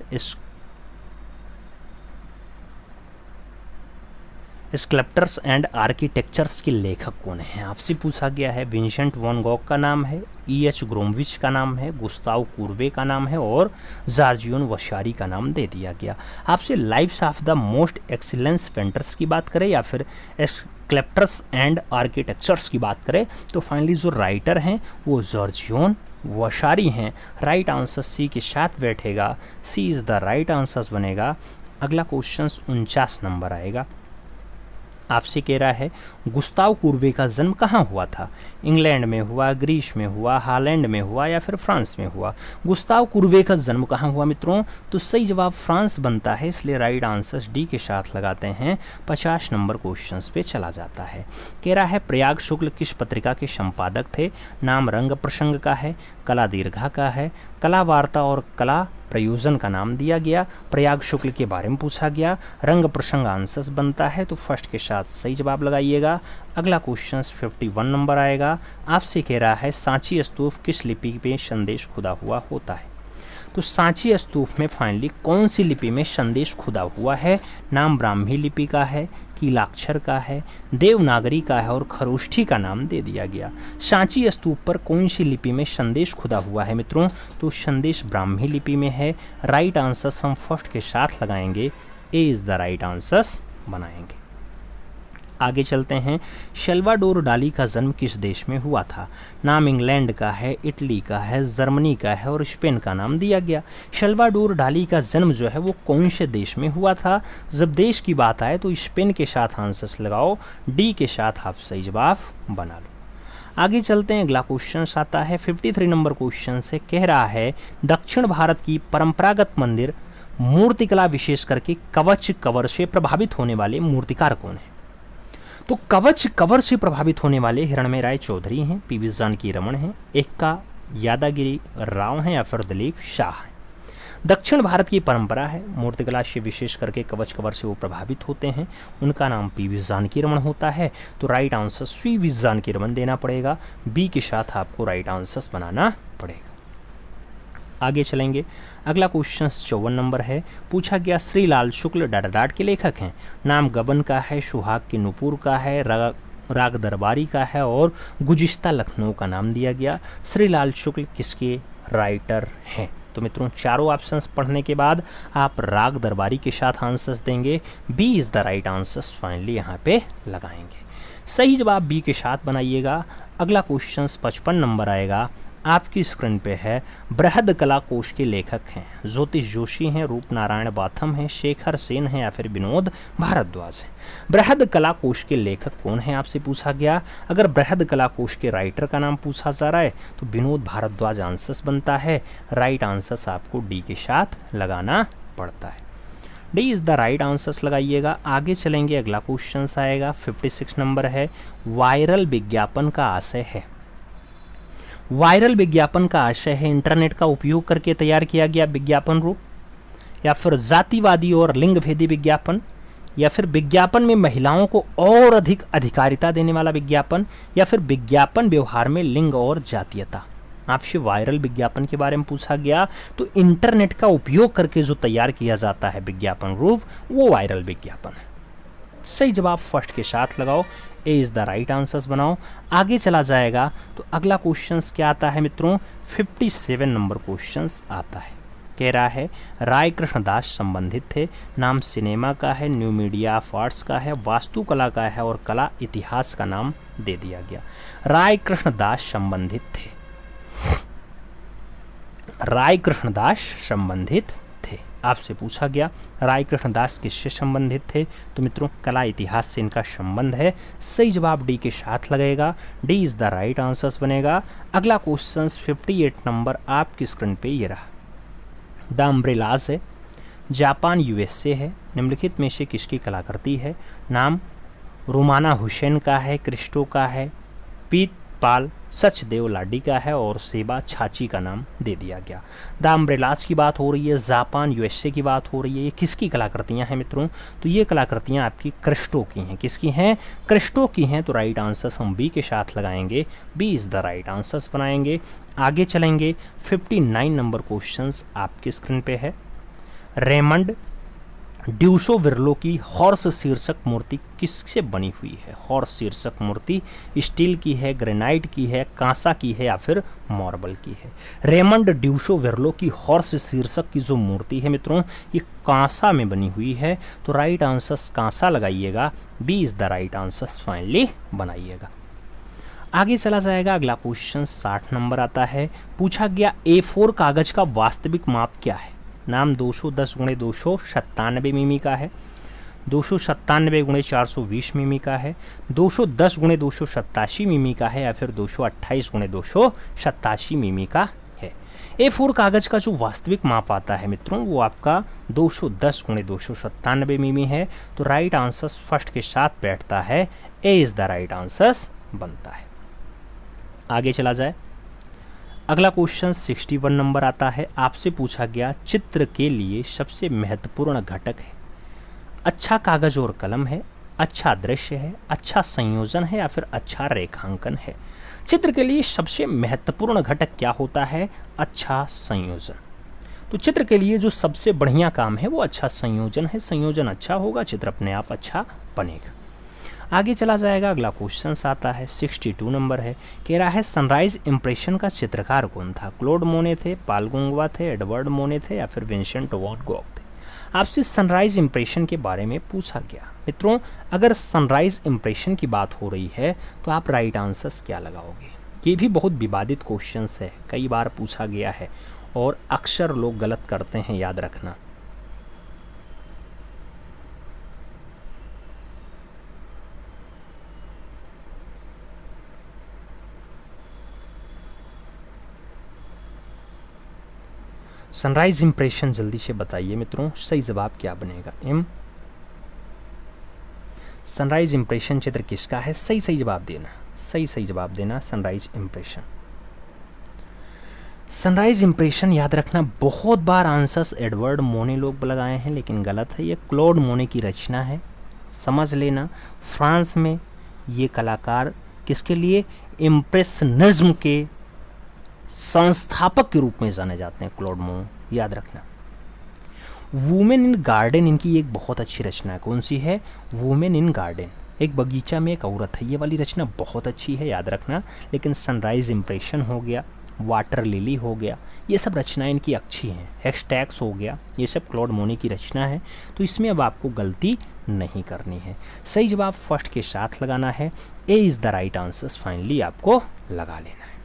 Speaker 2: स्कल्प्टर्स एंड आर्किटेक्चर्स के लेखक कौन है? आपसे पूछा गया है। विंसेंट वैन गॉग का नाम है, E.H. ग्रोमविच का नाम है, गुस्ताव कुर्वे का नाम है और जॉर्जियो वासारी का नाम दे दिया गया। आपसे lives of the most excellence painters की बात करें या फिर स्कल्प्टर्स एंड आर्किटेक्चर्स की बात करें, तो फाइनली जो राइटर हैं वो जॉर्जियो वासारी हैं। राइट आंसर सी के साथ बैठेगा। सी इज़ द राइट आंसर बनेगा। अगला क्वेश्चन 49 नंबर आएगा। आपसे कह रहा है गुस्ताव कुर्वे का जन्म कहाँ हुआ था? इंग्लैंड में हुआ, ग्रीस में हुआ, हॉलैंड में हुआ या फिर फ्रांस में हुआ? गुस्ताव कुर्वे का जन्म कहाँ हुआ मित्रों? तो सही जवाब फ्रांस बनता है, इसलिए राइट आंसर डी के साथ लगाते हैं। 50 नंबर क्वेश्चन पे चला जाता है। कह रहा है प्रयाग शुक्ल किस पत्रिका के संपादक थे? नाम रंग प्रसंग का है, कला दीर्घा का है, कला वार्ता और कला प्रयोजन का नाम दिया गया। प्रयाग शुक्ल के बारे में पूछा गया। रंग प्रसंग आंसर्स बनता है, तो फर्स्ट के साथ सही जवाब लगाइएगा। अगला क्वेश्चन 51 नंबर आएगा। आपसे कह रहा है सांची स्तूप किस लिपि में संदेश खुदा हुआ होता है? तो सांची स्तूप में फाइनली कौन सी लिपि में संदेश खुदा हुआ है? नाम ब्राह्मी लिपि का है, कीलाक्षर का है, देवनागरी का है और खरोष्ठी का नाम दे दिया गया। सांची स्तूप पर कौन सी लिपि में संदेश खुदा हुआ है मित्रों? तो संदेश ब्राह्मी लिपि में है। राइट आंसर हम फर्स्ट के साथ लगाएंगे। ए इज़ द राइट आंसर बनाएंगे। आगे चलते हैं। सल्वाडोर डाली का जन्म किस देश में हुआ था? नाम इंग्लैंड का है, इटली का है, जर्मनी का है और स्पेन का नाम दिया गया। सल्वाडोर डाली का जन्म जो है वो कौन से देश में हुआ था? जब देश की बात आए तो स्पेन के साथ आंसर्स लगाओ, डी के साथ आप सही जवाब बना लो। आगे चलते हैं। अगला क्वेश्चन आता है 53 नंबर क्वेश्चन से। कह रहा है दक्षिण भारत की परंपरागत मंदिर मूर्तिकला विशेष करके कवच कवर से प्रभावित होने वाले मूर्तिकार कौन है? तो कवच कवर से प्रभावित होने वाले हिरणमय राय चौधरी हैं, पी.वी. जानकी रमन हैं, एक्का यादागिरी राव हैं या फिर दिलीप शाह हैं। दक्षिण भारत की परंपरा है मूर्तिकला से विशेष करके कवच कवर से वो प्रभावित होते हैं। उनका नाम पी.वी. जानकी रमन होता है, तो right answer P V. Janaki Raman देना पड़ेगा। बी के साथ आपको राइट आंसर बनाना पड़ेगा। आगे चलेंगे। अगला क्वेश्चन 54 नंबर है। पूछा गया श्रीलाल शुक्ल डाडाडाट के लेखक हैं। नाम गबन का है, सुहाग के नुपुर का है, राग दरबारी का है और गुजिश्ता लखनऊ का नाम दिया गया। श्रीलाल शुक्ल किसके राइटर हैं? तो मित्रों चारों ऑप्शंस पढ़ने के बाद आप राग दरबारी के साथ आंसर्स देंगे। B is the right answers finally यहाँ पे लगाएंगे। सही जवाब बी के साथ बनाइएगा। अगला क्वेश्चन 55 नंबर आएगा। आपकी स्क्रीन पे है। बृहद कला कोश के लेखक हैं। ज्योतिष जोशी हैं, रूप नारायण बाथम हैं, शेखर सेन हैं या फिर विनोद भारद्वाज हैं। बृहद कला कोश के लेखक कौन है आपसे पूछा गया। अगर बृहद कला कोश के राइटर का नाम पूछा जा रहा है तो विनोद भारद्वाज आंसर्स बनता है। राइट आंसर्स आपको डी के साथ लगाना पड़ता है। D is the right answers लगाइएगा। आगे चलेंगे। अगला क्वेश्चन आएगा 56 नंबर है। वायरल विज्ञापन का आशय है। वायरल विज्ञापन का आशय है इंटरनेट का उपयोग करके तैयार किया गया विज्ञापन रूप, या फिर जातिवादी और लिंगभेदी विज्ञापन, या फिर विज्ञापन में महिलाओं को और अधिक अधिकारिता देने वाला विज्ञापन, या फिर विज्ञापन व्यवहार में लिंग और जातीयता। आपसे वायरल विज्ञापन के बारे में पूछा गया तो इंटरनेट का उपयोग करके जो तैयार किया जाता है विज्ञापन रूप वो वायरल विज्ञापन है। सही जवाब फर्स्ट के साथ लगाओ। ए इज़ द राइट आंसर्स बनाओ। आगे चला जाएगा तो अगला क्वेश्चंस क्या आता है मित्रों? 57 नंबर क्वेश्चंस आता है। कह रहा है राय कृष्णदास संबंधित थे। नाम सिनेमा का है, न्यू मीडिया ऑफ आर्ट्स का है, वास्तुकला का है और कला इतिहास का नाम दे दिया गया। राय कृष्णदास संबंधित थे। राय कृष्णदास संबंधित थे। आपसे पूछा गया राय कृष्णदास किससे संबंधित थे? तो मित्रों कला इतिहास से इनका संबंध है। सही जवाब डी के साथ लगेगा। D is the right answers बनेगा। अगला क्वेश्चन 58 नंबर आपकी स्क्रीन पे ये रहा। द अम्ब्रेलाज है, जापान USA है। निम्नलिखित में से किसकी कलाकृति है? नाम रुमाना हुसैन का है, क्रिस्टो का है, पीतपाल सचदेव लाडी का है और सेबा छाची का नाम दे दिया गया। द अम्ब्रेलाज की बात हो रही है, जापान यूएसए की बात हो रही है। ये किसकी कलाकृतियां हैं मित्रों? तो ये कलाकृतियां आपकी क्रिस्टो की हैं। किसकी हैं? क्रिस्टो की हैं। तो राइट आंसर्स हम बी के साथ लगाएंगे, B is the right answers बनाएंगे। आगे चलेंगे, 59 नंबर क्वेश्चन आपकी स्क्रीन पे है। रेमंड ड्यूसो विरलो की हॉर्स शीर्षक मूर्ति किससे बनी हुई है? हॉर्स शीर्षक मूर्ति स्टील की है, ग्रेनाइट की है, कांसा की है या फिर मार्बल की है? रेमंड ड्यूसो विरलो की हॉर्स शीर्षक की जो मूर्ति है मित्रों, ये कांसा में बनी हुई है। तो राइट आंसर्स कांसा लगाइएगा, B is the right answers finally बनाइएगा। आगे चला जाएगा, अगला क्वेश्चन 60 नंबर आता है। पूछा गया A4 कागज का वास्तविक माप क्या है? नाम 210 गुणे 297 मिमी का है, 297 गुणे 420 मिमी का है, 210 गुणे 287 मिमी का है या फिर 228 गुणे 287 मिमी का है। A4 कागज का जो वास्तविक माप आता है मित्रों, वो आपका 210 गुणे 297 मिमी है। तो राइट आंसर्स फर्स्ट के साथ बैठता है, ए इज द राइट आंसर्स बनता है। आगे चला जाए, अगला क्वेश्चन 61 नंबर आता है। आपसे पूछा गया चित्र के लिए सबसे महत्वपूर्ण घटक है। अच्छा कागज और कलम है, अच्छा दृश्य है, अच्छा संयोजन है या फिर अच्छा रेखांकन है? चित्र के लिए सबसे महत्वपूर्ण घटक क्या होता है? अच्छा संयोजन। तो चित्र के लिए जो सबसे बढ़िया काम है वो अच्छा संयोजन है। संयोजन अच्छा होगा, चित्र अपने आप अच्छा बनेगा। आगे चला जाएगा, अगला क्वेश्चन आता है 62 नंबर है। कह रहा है सनराइज इंप्रेशन का चित्रकार कौन था? क्लोड मोने थे, पाल गुंगवा थे, एडवर्ड मोने थे या फिर विंसेंट वैन गॉग थे? आपसे सनराइज इंप्रेशन के बारे में पूछा गया। मित्रों, अगर सनराइज इंप्रेशन की बात हो रही है तो आप राइट आंसर्स क्या लगाओगे? ये भी बहुत विवादित क्वेश्चन है, कई बार पूछा गया है और अक्सर लोग गलत करते हैं, याद रखना। सनराइज इंप्रेशन जल्दी से बताइए मित्रों, सही जवाब क्या बनेगा? एम। सनराइज इंप्रेशन चित्र किसका है? सही जवाब देना, सही जवाब देना। सनराइज इंप्रेशन, सनराइज इंप्रेशन याद रखना। बहुत बार आंसर्स एडवर्ड मोने लोग लगाए हैं लेकिन गलत है, ये क्लोड मोने की रचना है, समझ लेना। फ्रांस में ये कलाकार किसके लिए? इम्प्रेशनिज्म के संस्थापक के रूप में जाने जाते हैं, क्लोड मोने, याद रखना। वुमेन इन गार्डन इनकी एक बहुत अच्छी रचना है। कौन सी है? वुमेन इन गार्डन, एक बगीचा में एक औरत है, ये वाली रचना बहुत अच्छी है, याद रखना। लेकिन सनराइज इंप्रेशन हो गया, वाटर लिली हो गया, ये सब रचनाएं इनकी अच्छी हैं। हैशटैग्स हो गया, ये सब क्लोड मोने की रचना है। तो इसमें अब आपको गलती नहीं करनी है, सही जवाब फर्स्ट के साथ लगाना है। ए is the right answers finally आपको लगा लेना है,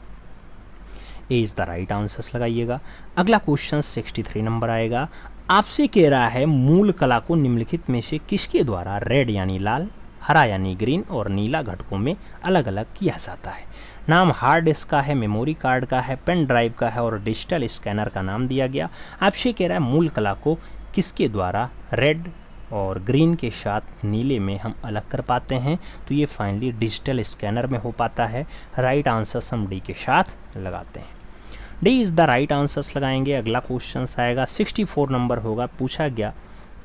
Speaker 2: ए इज़ द राइट आंसर्स लगाइएगा। अगला क्वेश्चन 63 नंबर आएगा। आपसे कह रहा है मूल कला को निम्नलिखित में से किसके द्वारा रेड यानी लाल, हरा यानी ग्रीन और नीला घटकों में अलग अलग किया जाता है? नाम हार्ड डिस्क का है, मेमोरी कार्ड का है, पेन ड्राइव का है और डिजिटल स्कैनर का नाम दिया गया। आपसे कह रहा है मूल कला को किसके द्वारा रेड और ग्रीन के साथ नीले में हम अलग कर पाते हैं? तो ये फाइनली डिजिटल स्कैनर में हो पाता है। राइट आंसर्स हम डी के साथ लगाते हैं, D is the right answers लगाएंगे। अगला क्वेश्चन आएगा 64 नंबर होगा। पूछा गया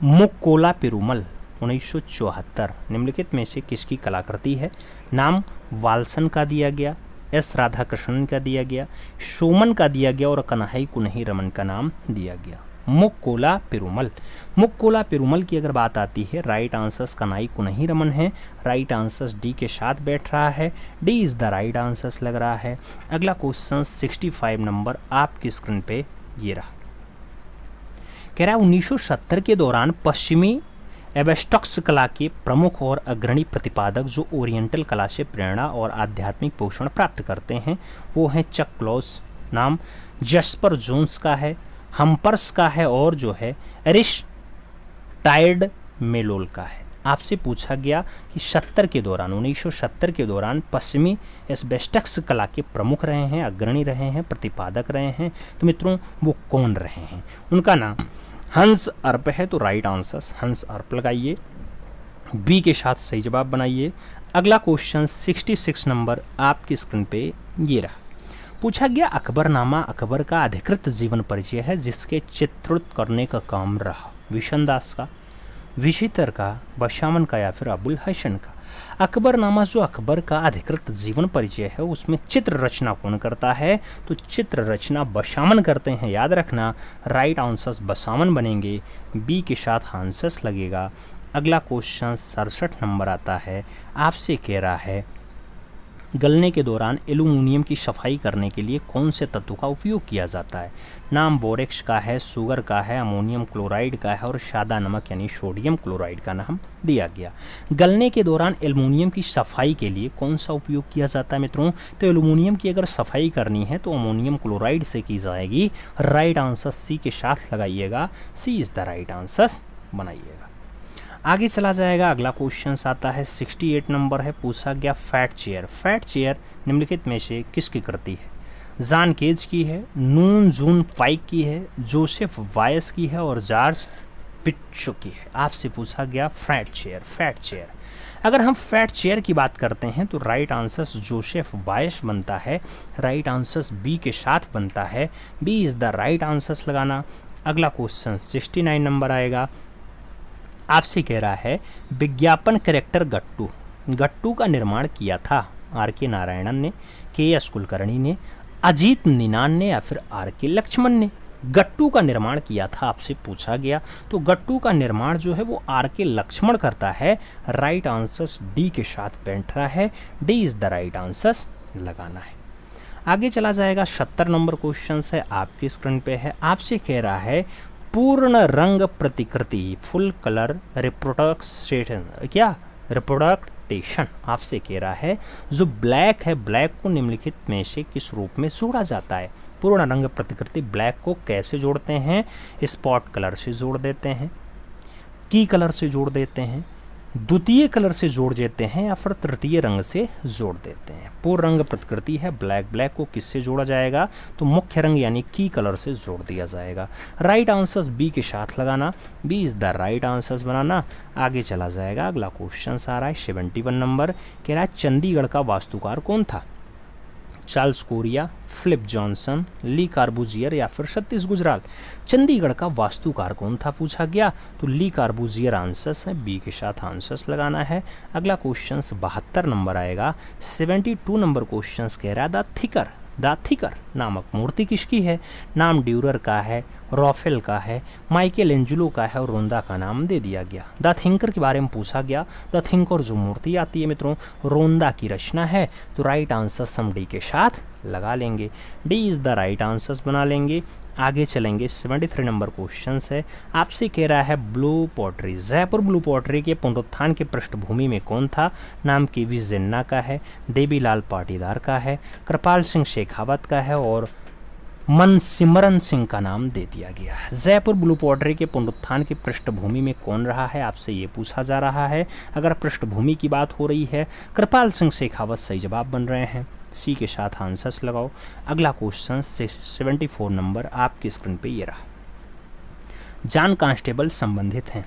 Speaker 2: मुक्कोला पेरुमल 1974 निम्नलिखित में से किसकी कलाकृति है? नाम वाल्सन का दिया गया, एस राधाकृष्णन का दिया गया, सोमन का दिया गया और कन्हई कुन्ही रमन का नाम दिया गया। मुक्कोला पेरुमल, मुक्कोला पेरुमल की अगर बात आती है, राइट आंसर्स कन्हई कुन्ही रमन है। राइट आंसर्स डी के साथ बैठ रहा है, D is the right answers लग रहा है। अगला क्वेश्चन 65 नंबर आपकी स्क्रीन पे ये रहा। कह रहा है 1970 के दौरान पश्चिमी एबस्टॉक्स कला के प्रमुख और अग्रणी प्रतिपादक जो ओरिएंटल कला से प्रेरणा और आध्यात्मिक पोषण प्राप्त करते हैं वो हैं चक क्लॉस, नाम जस्पर जोन्स का है, हम्पर्स का है और जो है एरिस्टाइड मेलोल का है। आपसे पूछा गया कि 1970 के दौरान पश्चिमी एस्बेस्टक्स कला के प्रमुख रहे हैं, अग्रणी रहे हैं, प्रतिपादक रहे हैं, तो मित्रों वो कौन रहे हैं? उनका नाम हंस अर्प है। तो राइट आंसर्स हंस अर्प लगाइए, बी के साथ सही जवाब बनाइए। अगला क्वेश्चन 66 नंबर आपकी स्क्रीन पे ये रहा। पूछा गया अकबरनामा अकबर का अधिकृत जीवन परिचय है जिसके चित्रित करने का काम रहा विशन दास का, विचित्र का, बशामन का या फिर अबुल हसन का। अकबरनामा जो अकबर का अधिकृत जीवन परिचय है उसमें चित्र रचना कौन करता है? तो चित्र रचना बशामन करते हैं, याद रखना। राइट आंसर्स बसामन बनेंगे, बी के साथ आंसर्स लगेगा। अगला क्वेश्चन 67 नंबर आता है, आपसे कह रहा है गलने के दौरान एल्यूमिनियम की सफाई करने के लिए कौन से तत्व का उपयोग किया जाता है? नाम बोरेक्स का है, शुगर का है, अमोनियम क्लोराइड का है और सादा नमक यानी सोडियम क्लोराइड का नाम दिया गया। गलने के दौरान एल्यूमिनियम की सफाई के लिए कौन सा उपयोग किया जाता है मित्रों? तो एल्यूमिनियम की अगर सफाई करनी है तो अमोनियम क्लोराइड से की जाएगी। राइट आंसर सी के साथ लगाइएगा, सी इज़ द राइट आंसर बनाइएगा। आगे चला जाएगा। अगला क्वेश्चन आता है 68 नंबर है। पूछा गया फैट चेयर। फैट चेयर निम्नलिखित में से किसकी कृति है? जॉन केज की है, नून जून पाइक की है, जोसेफ वायस की है और जॉर्ज पिट्चो की है। आपसे पूछा गया फैट चेयर। फैट चेयर अगर हम फैट चेयर की बात करते हैं तो राइट आंसर्स जोसेफ वायस बनता है। राइट आंसर्स बी के साथ बनता है, B is the right answers लगाना। अगला क्वेश्चन 69 नंबर आएगा। आपसे कह रहा है विज्ञापन कैरेक्टर गट्टू। गट्टू का निर्माण किया था आर के नारायणन ने, के एस कुलकर्णी ने, अजीत निनान ने या फिर आर के लक्ष्मण ने? गट्टू का निर्माण किया था आपसे पूछा गया, तो गट्टू का निर्माण जो है वो आर के लक्ष्मण करता है। राइट आंसर्स डी के साथ बैठता है, D is the right answers लगाना है। आगे चला जाएगा। 70 नंबर क्वेश्चन है आपकी स्क्रीन पे है। आपसे कह रहा है पूर्ण रंग प्रतिकृति फुल कलर रिप्रोडक्शन क्या रिप्रोडक्टेशन आपसे कह रहा है जो ब्लैक है, ब्लैक को निम्नलिखित में से किस रूप में जोड़ा जाता है? पूर्ण रंग प्रतिकृति ब्लैक को कैसे जोड़ते हैं? स्पॉट कलर से जोड़ देते हैं, की कलर से जोड़ देते हैं, द्वितीय कलर से जोड़ देते हैं या फिर तृतीय रंग से जोड़ देते हैं। पूर्ण रंग प्रतिकृति है ब्लैक, ब्लैक को किससे जोड़ा जाएगा? तो मुख्य रंग यानी की कलर से जोड़ दिया जाएगा। राइट आंसर्स बी के साथ लगाना, B is the right answers बनाना। आगे चला जाएगा। अगला क्वेश्चन आ रहा है 71 नंबर, कह रहा है चंडीगढ़ का वास्तुकार कौन था? चार्ल्स कोरिया, फिलिप जॉनसन, ली कार्बूजियर या फिर सतीश गुजराल? चंडीगढ़ का वास्तुकार कौन था पूछा गया, तो ली कार्बूजियर आंसर्स है, बी के साथ आंसर्स लगाना है। अगला क्वेश्चन 72 नंबर आएगा। 72 नंबर क्वेश्चन कह रहा है द थिकर नामक मूर्ति किसकी है? नाम ड्यूरर का है, रॉफेल का है, माइकल एंजेलो का है और रोंदा का नाम दे दिया गया। द थिंकर के बारे में पूछा गया। द थिंकर जो मूर्ति आती है मित्रों रोंदा की रचना है, तो राइट आंसर हम डी के साथ लगा लेंगे, D is the right answers बना लेंगे। आगे चलेंगे। 73 नंबर क्वेश्चन है। आपसे कह रहा है blue pottery, Jaipur blue pottery के पुनरुत्थान के पृष्ठभूमि में कौन था? नाम के वी जिन्ना का है, देवीलाल पाटीदार का है, कृपाल सिंह शेखावत का है और मनसिमरन सिंह का नाम दे दिया गया है। जयपुर ब्लू पॉटरी के पुनरुत्थान की पृष्ठभूमि में कौन रहा है आपसे ये पूछा जा रहा है। अगर पृष्ठभूमि की बात हो रही है कृपाल सिंह शेखावत सही जवाब बन रहे हैं, सी के साथ आंसर्स लगाओ। अगला क्वेश्चन 74 नंबर आपकी स्क्रीन पे ये रहा। जॉन कांस्टेबल संबंधित हैं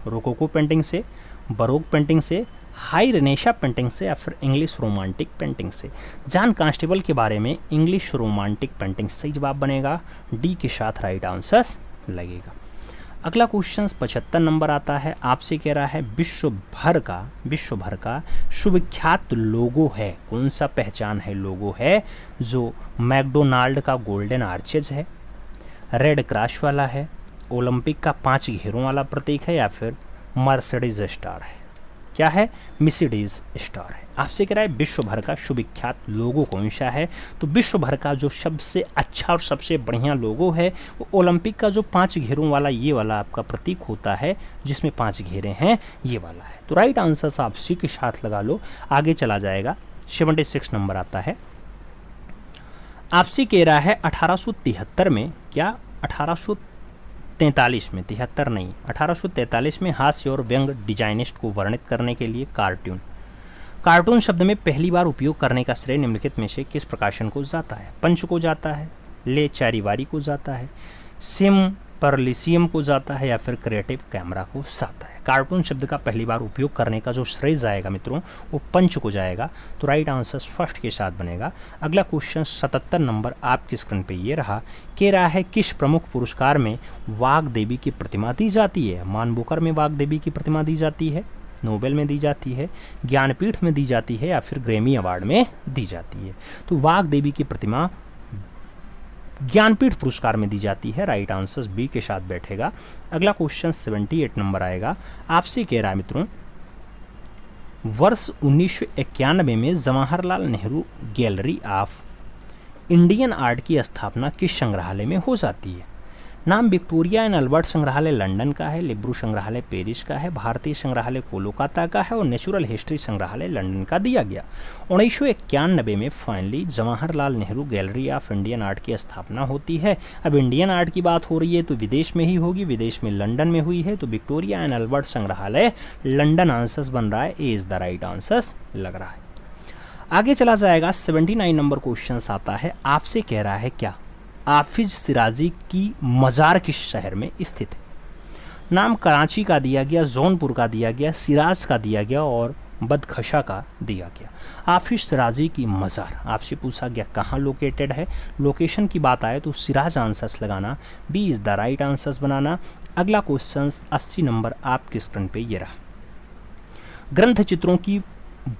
Speaker 2: रोकोको पेंटिंग से, बरोक पेंटिंग से, हाई रेनेशा पेंटिंग से या फिर इंग्लिश रोमांटिक पेंटिंग से? जॉन कांस्टेबल के बारे में इंग्लिश रोमांटिक पेंटिंग सही जवाब बनेगा, डी के साथ राइट आंसर्स लगेगा। अगला क्वेश्चन 75 नंबर आता है। आपसे कह रहा है विश्व भर का सुविख्यात लोगो है, कौन सा पहचान है लोगो है? जो मैकडोनाल्ड का गोल्डन आर्चेज है, रेड क्रॉस वाला है, ओलंपिक का 5 घेरों वाला प्रतीक है या फिर मर्सिडीज स्टार है? क्या है? मर्सिडीज स्टार है। आपसे कह रहा है विश्व भर का सुविख्यात लोगो कौन सा है? तो विश्व भर का जो सबसे अच्छा और सबसे बढ़िया लोगो है वो ओलंपिक का जो 5 घेरों वाला ये वाला आपका प्रतीक होता है जिसमें 5 घेरे हैं, ये वाला है। तो राइट आंसर आप सी के साथ लगा लो। आगे चला जाएगा। 76 नंबर आता है। आपसे कह रहा है 1873 में, क्या 1843 में, 73 नहीं, 1843 में हास्य और व्यंग डिजाइनिस्ट को वर्णित करने के लिए कार्टून शब्द में पहली बार उपयोग करने का श्रेय निम्नलिखित में से किस प्रकाशन को जाता है? पंच को जाता है, ले चारीवारी को जाता है, सिम परलिसियम को जाता है या फिर क्रिएटिव कैमरा को जाता है। कार्टून शब्द का पहली बार उपयोग करने का जो श्रेय जाएगा मित्रों वो पंच को जाएगा, तो राइट आंसर फर्स्ट के साथ बनेगा। अगला क्वेश्चन 77 नंबर आपकी स्क्रीन पे ये रहा, कह रहा है किस प्रमुख पुरस्कार में वाग देवी की प्रतिमा दी जाती है। मानबुकर में वाग देवी की प्रतिमा दी जाती है, नोबेल में दी जाती है, ज्ञानपीठ में दी जाती है या फिर ग्रैमी अवार्ड में दी जाती है। तो वाग देवी की प्रतिमा ज्ञानपीठ पुरस्कार में दी जाती है, राइट आंसर बी के साथ बैठेगा। अगला क्वेश्चन 78 नंबर आएगा, आपसे कह रहा है मित्रों वर्ष 1991 में Jawaharlal Nehru gallery of Indian art की स्थापना किस संग्रहालय में हो जाती है। नाम विक्टोरिया एंड अल्बर्ट संग्रहालय लंदन का है, लिब्रू संग्रहालय पेरिस का है, भारतीय संग्रहालय कोलकाता का है और नेचुरल हिस्ट्री संग्रहालय लंदन का दिया गया। 1991 में finally Jawaharlal Nehru gallery of Indian art की स्थापना होती है। अब इंडियन आर्ट की बात हो रही है तो विदेश में ही होगी, विदेश में लंदन में हुई है, तो विक्टोरिया एंड अल्बर्ट संग्रहालय लंदन आंसर बन रहा है, ए इज द राइट आंसर लग रहा है। आगे चला जाएगा 79 नंबर क्वेश्चन आता है, आपसे कह रहा है क्या हाफिज सिराजी की मज़ार किस शहर में स्थित है। नाम कराची का दिया गया, जौनपुर का दिया गया, सिराज का दिया गया और बदखशा का दिया गया। हाफिज सिराजी की मज़ार आपसे पूछा गया कहाँ लोकेटेड है। लोकेशन की बात आए तो सिराज आंसर्स लगाना, B is the right answers बनाना। अगला क्वेश्चन 80 नंबर आपके स्क्रीन पे ये रहा, ग्रंथ चित्रों की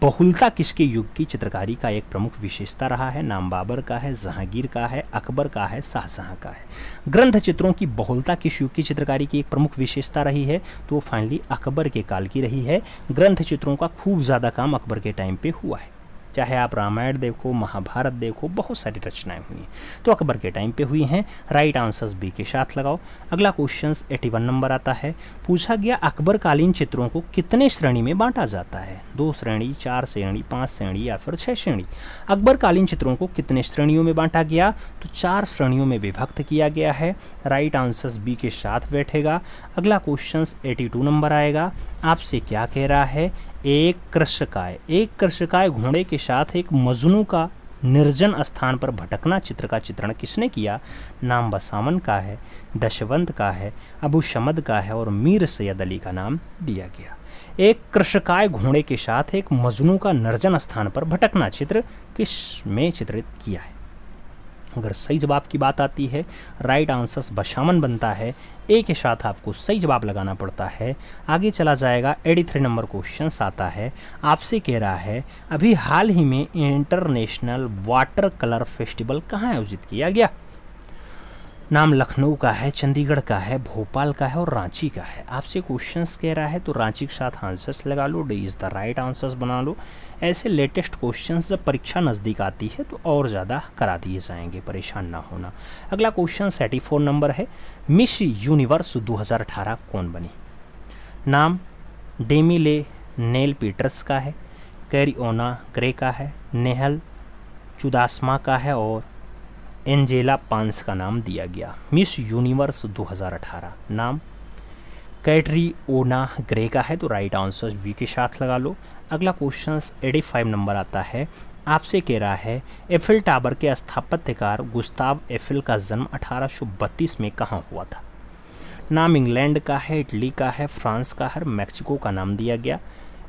Speaker 2: बहुलता किसके युग की चित्रकारी का एक प्रमुख विशेषता रहा है। नाम बाबर का है, जहांगीर का है, अकबर का है, शाहजहां का है। ग्रंथ चित्रों की बहुलता किस युग की चित्रकारी की एक प्रमुख विशेषता रही है, तो वो फाइनली अकबर के काल की रही है। ग्रंथ चित्रों का खूब ज़्यादा काम अकबर के टाइम पे हुआ है, चाहे आप रामायण देखो, महाभारत देखो, बहुत सारी रचनाएं हुई हैं तो अकबर के टाइम पे हुई हैं। राइट आंसर्स बी के साथ लगाओ। अगला क्वेश्चन 81 नंबर आता है, पूछा गया अकबर कालीन चित्रों को कितने श्रेणी में बांटा जाता है। 2 श्रेणी, 4 श्रेणी, 5 श्रेणी या फिर 6 श्रेणी। अकबर कालीन चित्रों को कितने श्रेणियों में बांटा गया, तो 4 श्रेणियों में विभक्त किया गया है, राइट आंसर्स बी के साथ बैठेगा। अगला क्वेश्चन 82 नंबर आएगा, आपसे क्या कह रहा है, एक कृषकाय घोड़े के साथ एक मजनू का निर्जन स्थान पर भटकना चित्र का चित्रण किसने किया। नाम बसावन का है, दशवंत का है, अबू शमद का है और मीर सैयद अली का नाम दिया गया। एक कृषकाय घोड़े के साथ एक मजनू का निर्जन स्थान पर भटकना चित्र किस में चित्रित किया है। अगर सही जवाब की बात आती है, राइट आंसर्स बशामन बनता है, ए के साथ आपको सही जवाब लगाना पड़ता है। आगे चला जाएगा 83 नंबर क्वेश्चन आता है, आपसे कह रहा है अभी हाल ही में इंटरनेशनल वाटर कलर फेस्टिवल कहाँ आयोजित किया गया। नाम लखनऊ का है, चंडीगढ़ का है, भोपाल का है और रांची का है। आपसे क्वेश्चंस कह रहा है तो रांची के साथ आंसर्स लगा लो, D is the right answers बना लो। ऐसे लेटेस्ट क्वेश्चंस जब परीक्षा नज़दीक आती है तो और ज़्यादा करा दिए जाएंगे, परेशान ना होना। अगला क्वेश्चन 84 नंबर है, मिस यूनिवर्स 2018 कौन बनी। नाम डेमिले नेल पीटर्स का है, कैरिओना ग्रे का है, नेहल चुदासमा का है और एंजेला पांस का नाम दिया गया। मिस यूनिवर्स 2018 नाम कैटरीओना ग्रे का है, तो राइट आंसर वी के साथ लगा लो। अगला क्वेश्चन 85 नंबर आता है, आपसे कह रहा है एफिल टावर के स्थापत्यकार गुस्ताव एफिल का जन्म 1832 में कहाँ हुआ था। नाम इंग्लैंड का है, इटली का है, फ्रांस का है, मैक्सिको का नाम दिया गया।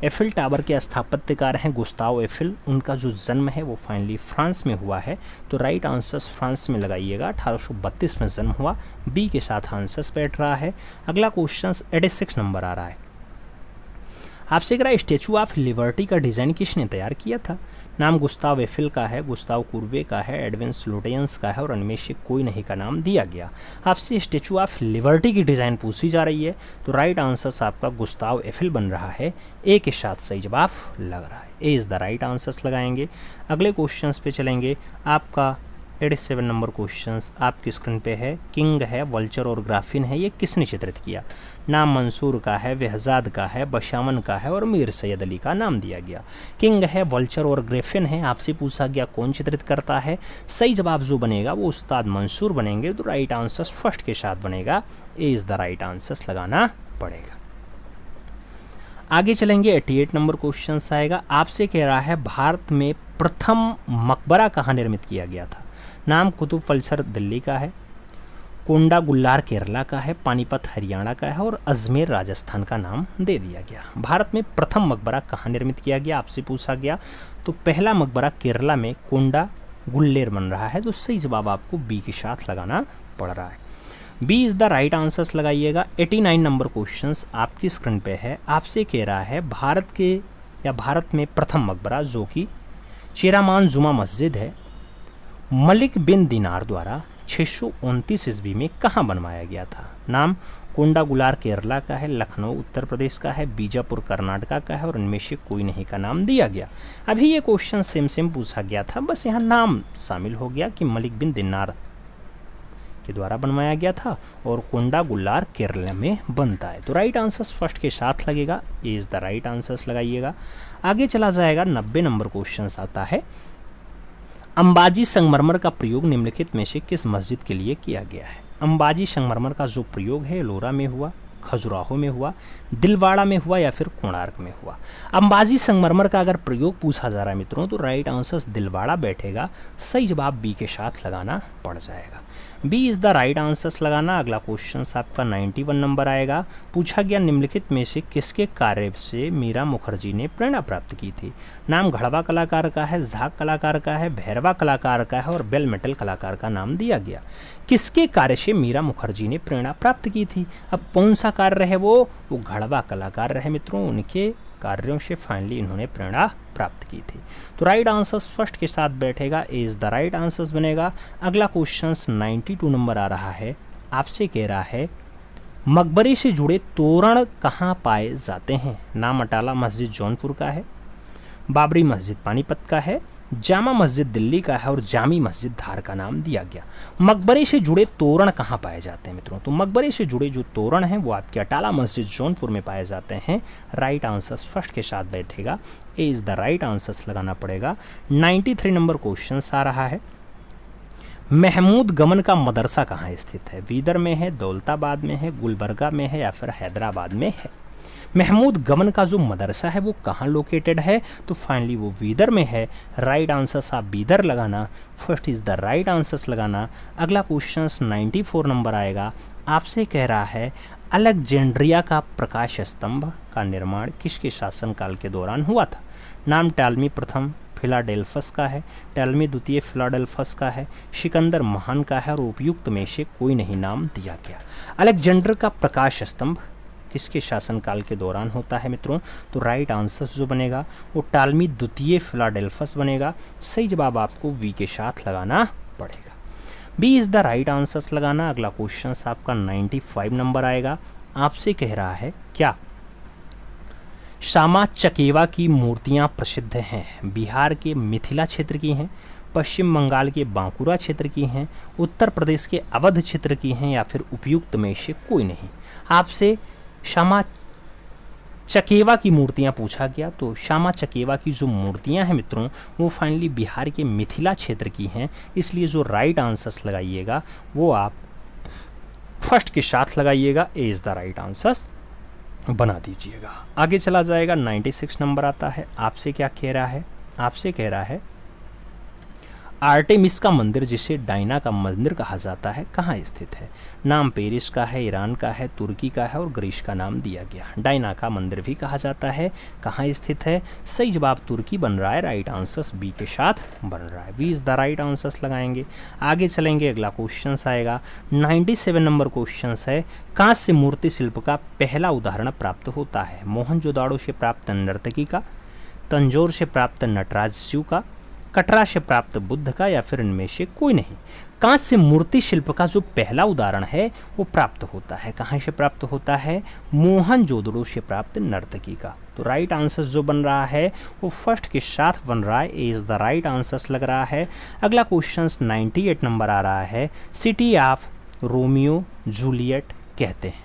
Speaker 2: एफिल टावर के स्थापत्यकार हैं गुस्ताव एफिल, उनका जो जन्म है वो फाइनली फ्रांस में हुआ है, तो राइट आंसर्स फ्रांस में लगाइएगा। 1832 में जन्म हुआ, बी के साथ आंसर्स बैठ रहा है। अगला क्वेश्चन 86 नंबर आ रहा है, आपसे कह रहा है स्टैचू ऑफ लिबर्टी का डिज़ाइन किसने तैयार किया था। नाम गुस्ताव एफिल का है, गुस्ताव कुर्वे का है, एडविन स्लोटेंस का है और उनमें से कोई नहीं का नाम दिया गया। आपसे स्टैचू ऑफ लिबर्टी की डिज़ाइन पूछी जा रही है, तो राइट आंसर्स आपका गुस्ताव एफिल बन रहा है, ए के साथ सही जवाब लग रहा है, ए इज़ द राइट आंसर्स लगाएंगे। अगले क्वेश्चंस पे चलेंगे, आपका 87 नंबर क्वेश्चंस आपकी स्क्रीन पे है, किंग है, वल्चर और ग्राफिन है, ये किसने चित्रित किया। नाम मंसूर का है, बेहजाद का है, बशामन का है और मीर सैयद अली का नाम दिया गया। किंग है, वल्चर और ग्राफिन है, आपसे पूछा गया कौन चित्रित करता है। सही जवाब जो बनेगा वो उस्ताद मंसूर बनेंगे, तो राइट आंसर फर्स्ट के साथ बनेगा, ए इज़ द राइट आंसर्स लगाना पड़ेगा। आगे चलेंगे 88 नंबर क्वेश्चन आएगा, आपसे कह रहा है भारत में प्रथम मकबरा कहाँ निर्मित किया गया था। नाम कुतुब पल्सर दिल्ली का है, कोंडा गुल्लार केरला का है, पानीपत हरियाणा का है और अजमेर राजस्थान का नाम दे दिया गया। भारत में प्रथम मकबरा कहाँ निर्मित किया गया, आपसे पूछा गया। तो पहला मकबरा केरला में कोंडा गुल्लेर बन रहा है, तो सही जवाब आपको बी के साथ लगाना पड़ रहा है। B is the right answers लगाइएगा। 89 नंबर क्वेश्चंस आपकी स्क्रीन पे है। आपसे कह रहा है भारत में प्रथम मकबरा जो कि चेरामान जुमा मस्जिद है, मलिक बिन दिनार द्वारा 629 ईस्वी में कहाँ बनवाया गया था। नाम कोंडा गुलार केरला का है, लखनऊ उत्तर प्रदेश का है, बीजापुर कर्नाटका का है और इनमें से कोई नहीं का नाम दिया गया। अभी ये क्वेश्चन सेम पूछा गया था, बस यहाँ नाम शामिल हो गया कि मलिक बिन दिनार के द्वारा बनवाया गया था और कोंडा गुल्लार केरला में बनता है। तो राइट आंसर्स फर्स्ट के साथ लगेगा, ए इज़ द राइट आंसर्स लगाइएगा। आगे चला जाएगा। 90 नंबर क्वेश्चन आता है, अंबाजी संगमरमर का प्रयोग निम्नलिखित में से किस मस्जिद के लिए किया गया है। अंबाजी संगमरमर का जो प्रयोग है एलोरा में हुआ, खजुराहो में हुआ, दिलवाड़ा में हुआ या फिर कोणार्क में हुआ। अंबाजी संगमरमर का अगर प्रयोग पूछा जा रहा है मित्रों तो राइट आंसर्स दिलवाड़ा बैठेगा, सही जवाब बी के साथ लगाना पड़ जाएगा। B is the right answers लगाना। अगला क्वेश्चन आपका 91 नंबर आएगा। पूछा गया निम्नलिखित में से किसके कार्य से मीरा मुखर्जी ने प्रेरणा प्राप्त की थी। नाम घड़वा कलाकार का है, झाग कलाकार का है, भैरवा कलाकार का है और बेल मेटल कलाकार का नाम दिया गया। किसके कार्य से मीरा मुखर्जी ने प्रेरणा प्राप्त की थी। अब कौन सा कार्य रहे वो घड़वा कलाकार रहे मित्रों, उनके कार्यों से फाइनली इन्होंने प्रेरणा प्राप्त की थी। तो राइट आंसर्स फर्स्ट के साथ बैठेगा, ए इज़ द राइट आंसर्स बनेगा। अगला क्वेश्चन 92 नंबर आ रहा है। आपसे कह रहा है मकबरे से जुड़े तोरण कहाँ पाए जाते हैं। नाम अटाला मस्जिद जौनपुर का है, बाबरी मस्जिद पानीपत का है, जामा मस्जिद दिल्ली का है और जामी मस्जिद धार का नाम दिया गया। मकबरे से जुड़े तोरण कहाँ पाए जाते हैं मित्रों, तो मकबरे से जुड़े जो तोरण हैं वो आपके अटाला मस्जिद जौनपुर में पाए जाते हैं। राइट आंसर्स फर्स्ट के साथ बैठेगा, ए इज़ द राइट आंसर्स लगाना पड़ेगा। 93 नंबर क्वेश्चन आ रहा है, महमूद गमन का मदरसा कहाँ स्थित है। बीदर में है, दौलताबाद में है, गुलबर्गा में है या फिर हैदराबाद में है। महमूद गमन का जो मदरसा है वो कहाँ लोकेटेड है, तो फाइनली वो बीदर में है। राइट आंसर्स आप बीदर लगाना, first is the right answers लगाना। अगला क्वेश्चन 94 नंबर आएगा। आपसे कह रहा है अलेक्जेंड्रिया का प्रकाश स्तंभ का निर्माण किसके शासनकाल के दौरान हुआ था। नाम टालमी प्रथम फिलाडेल्फस का है, टालमी द्वितीय फिलाडेल्फस का है, सिकंदर महान का है और उपयुक्त में से कोई नहीं नाम दिया गया। अलेक्जेंडर का प्रकाश स्तंभ किसके शासनकाल के दौरान होता है मित्रों, तो राइट आंसर्स जो बनेगा वो टालमी द्वितीय फिलाडेल्फस बनेगा। सही जवाब आपको वी के साथ लगाना पड़ेगा, B is the right answers लगाना। अगला क्वेश्चन आपका 95 नंबर आएगा। आपसे कह रहा है क्या श्यामा चकेवा की मूर्तियाँ प्रसिद्ध हैं। बिहार के मिथिला क्षेत्र की हैं, पश्चिम बंगाल के बांकुरा क्षेत्र की हैं, उत्तर प्रदेश के अवध क्षेत्र की हैं या फिर उपयुक्त में से कोई नहीं। आपसे श्यामा चकेवा की मूर्तियाँ पूछा गया, तो श्यामा चकेवा की जो मूर्तियाँ हैं मित्रों वो फाइनली बिहार के मिथिला क्षेत्र की हैं, इसलिए जो राइट आंसर्स लगाइएगा वो आप फर्स्ट के साथ लगाइएगा, ए इज़ द राइट आंसर्स बना दीजिएगा। आगे चला जाएगा। 96 नंबर आता है। आपसे क्या कह रहा है, आपसे कह रहा है आर्टेमिस का मंदिर जिसे डायना का मंदिर कहा जाता है कहाँ स्थित है। नाम पेरिस का है, ईरान का है, तुर्की का है और ग्रीस का नाम दिया गया। डायना का मंदिर भी कहा जाता है, कहाँ स्थित है। सही जवाब तुर्की बन रहा है, राइट आंसर्स बी के साथ बन रहा है, B is the right answers लगाएंगे। आगे चलेंगे। अगला क्वेश्चन आएगा 97 नंबर क्वेश्चन है। कांस्य मूर्ति शिल्प का पहला उदाहरण प्राप्त होता है। मोहनजोदाड़ो से प्राप्त नर्तकी का, तंजौर से प्राप्त नटराज शिव का, कटरा से प्राप्त बुद्ध का या फिर इनमें से कोई नहीं। कांस्य मूर्ति शिल्प का जो पहला उदाहरण है वो प्राप्त होता है, कहाँ से प्राप्त होता है, मोहनजोदड़ो से प्राप्त नर्तकी का। तो राइट आंसर जो बन रहा है वो फर्स्ट के साथ बन रहा है, ए इज़ द राइट आंसर्स लग रहा है। अगला क्वेश्चन 98 नंबर आ रहा है। सिटी ऑफ रोमियो जूलियट कहते हैं,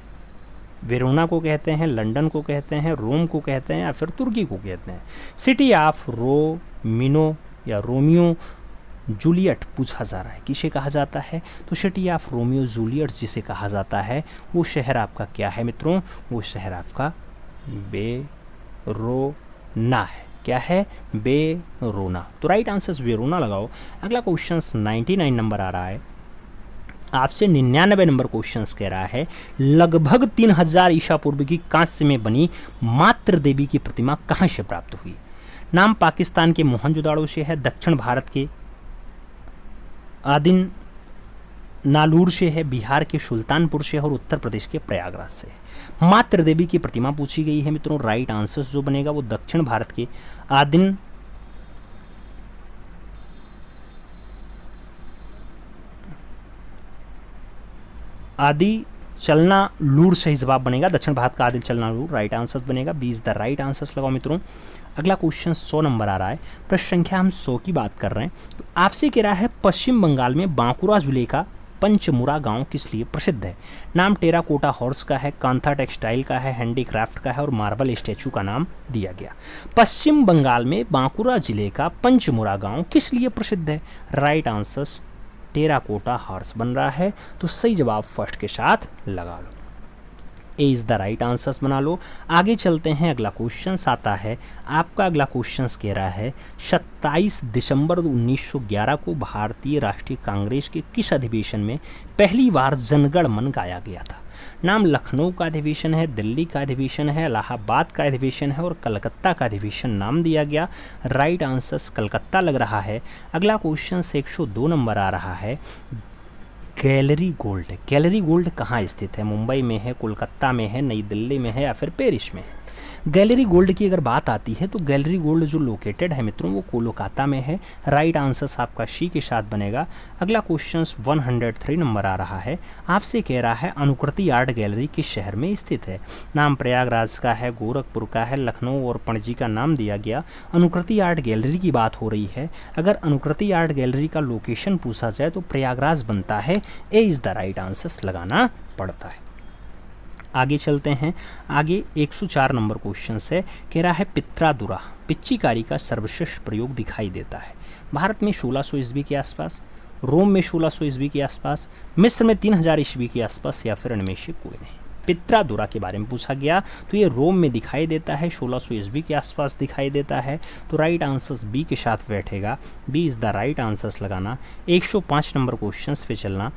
Speaker 2: वेरोना को कहते हैं, लंदन को कहते हैं, रोम को कहते हैं या फिर तुर्की को कहते हैं। सिटी ऑफ रोमिनो या रोमियो जूलियट पूछा जा रहा है, किसे कहा जाता है, तो सिटी ऑफ रोमियो जूलियट जिसे कहा जाता है वो शहर आपका क्या है मित्रों, वो शहर आपका वेरोना है। क्या है, वेरोना। तो राइट आंसर वेरोना लगाओ। अगला क्वेश्चन 99 नंबर आ रहा है। आपसे 99 नंबर क्वेश्चन कह रहा है, लगभग 3000 ईसा पूर्व की कांस्य में बनी मातृ देवी की प्रतिमा कहाँ से प्राप्त हुई? नाम पाकिस्तान के मोहनजोदाड़ो से है, दक्षिण भारत के आदिन नालूर से है, बिहार के सुल्तानपुर से है और उत्तर प्रदेश के प्रयागराज से है। मातृ देवी की प्रतिमा पूछी गई है मित्रों। राइट आंसर जो बनेगा वो दक्षिण भारत के आदि चलना लूर सही जवाब बनेगा। दक्षिण भारत का आदिल चलना लूर राइट आंसर बनेगा। 20 द राइट आंसर लगाओ मित्रों। अगला क्वेश्चन 100 नंबर आ रहा है। प्रश्न संख्या हम 100 की बात कर रहे हैं। तो आपसे कह रहा है पश्चिम बंगाल में बांकुरा जिले का पंचमुरा गांव किस लिए प्रसिद्ध है? नाम टेराकोटा हॉर्स का है, कांथा टेक्सटाइल का है, हैंडीक्राफ्ट का है और मार्बल स्टैचू का नाम दिया गया। पश्चिम बंगाल में बांकुरा जिले का पंचमुरा गांव किस लिए प्रसिद्ध है? राइट आंसर टेराकोटा हॉर्स बन रहा है। तो सही जवाब फर्स्ट के साथ लगा लो। A is the right answers बना लो। आगे चलते हैं। अगला क्वेश्चन आता है आपका। अगला क्वेश्चन कह रहा है 27 दिसंबर 1911 को भारतीय राष्ट्रीय कांग्रेस के किस अधिवेशन में पहली बार जनगण मन गाया गया था? नाम लखनऊ का अधिवेशन है, दिल्ली का अधिवेशन है, इलाहाबाद का अधिवेशन है और कलकत्ता का अधिवेशन नाम दिया गया। राइट आंसर्स कलकत्ता लग रहा है। अगला क्वेश्चन 102 नंबर आ रहा है। गैलरी गोल्ड, गैलरी गोल्ड कहाँ स्थित है? मुंबई में है, कोलकाता में है, नई दिल्ली में है या फिर पेरिस में है? गैलरी गोल्ड की अगर बात आती है तो गैलरी गोल्ड जो लोकेटेड है मित्रों वो कोलकाता में है। राइट आंसर आपका सी के साथ बनेगा। अगला क्वेश्चन 103 नंबर आ रहा है। आपसे कह रहा है अनुकृति आर्ट गैलरी किस शहर में स्थित है? नाम प्रयागराज का है, गोरखपुर का है, लखनऊ और पणजी का नाम दिया गया। अनुकृति आर्ट गैलरी की बात हो रही है। अगर अनुकृति आर्ट गैलरी का लोकेशन पूछा जाए तो प्रयागराज बनता है। ए इज़ द राइट आंसर लगाना पड़ता है। आगे चलते हैं। आगे 104 नंबर क्वेश्चन से कह रहा है पित्रादुरा पिच्चीकारी का सर्वश्रेष्ठ प्रयोग दिखाई देता है भारत में 1600 ईस्वी के आसपास, रोम में 1600 ईस्वी के आसपास, मिस्र में 3000 ईस्वी के आसपास या फिर इनमें से कोई नहीं। पित्रादुरा के बारे में पूछा गया तो ये रोम में दिखाई देता है, 1600 ईस्वी के आसपास दिखाई देता है। तो राइट आंसर बी के साथ बैठेगा। B is the right answers लगाना। 105 नंबर क्वेश्चन पे चलना।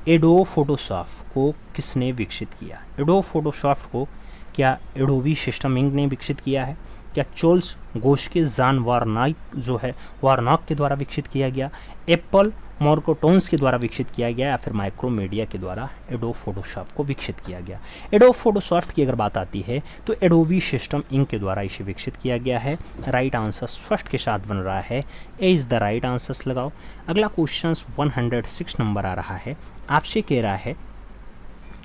Speaker 2: एडोब फोटोशॉप को किसने विकसित किया? एडोब फोटोशॉप को क्या एडोबी सिस्टम इंक ने विकसित किया है? क्या चोल्स गोश्के जान वारनाक जो है वारनाक के द्वारा विकसित किया गया, एप्पल मॉर्कोटोन्स के द्वारा विकसित किया गया या फिर माइक्रोमीडिया के द्वारा एडोब फोटोशॉप को विकसित किया गया? एडोब फोटोशॉप की अगर बात आती है तो एडोबी सिस्टम इंक के द्वारा इसे विकसित किया गया है। राइट आंसर फर्स्ट के साथ बन रहा है। ए इज़ द राइट आंसर्स लगाओ। अगला क्वेश्चन 106 नंबर आ रहा है। आपसे कह रहा है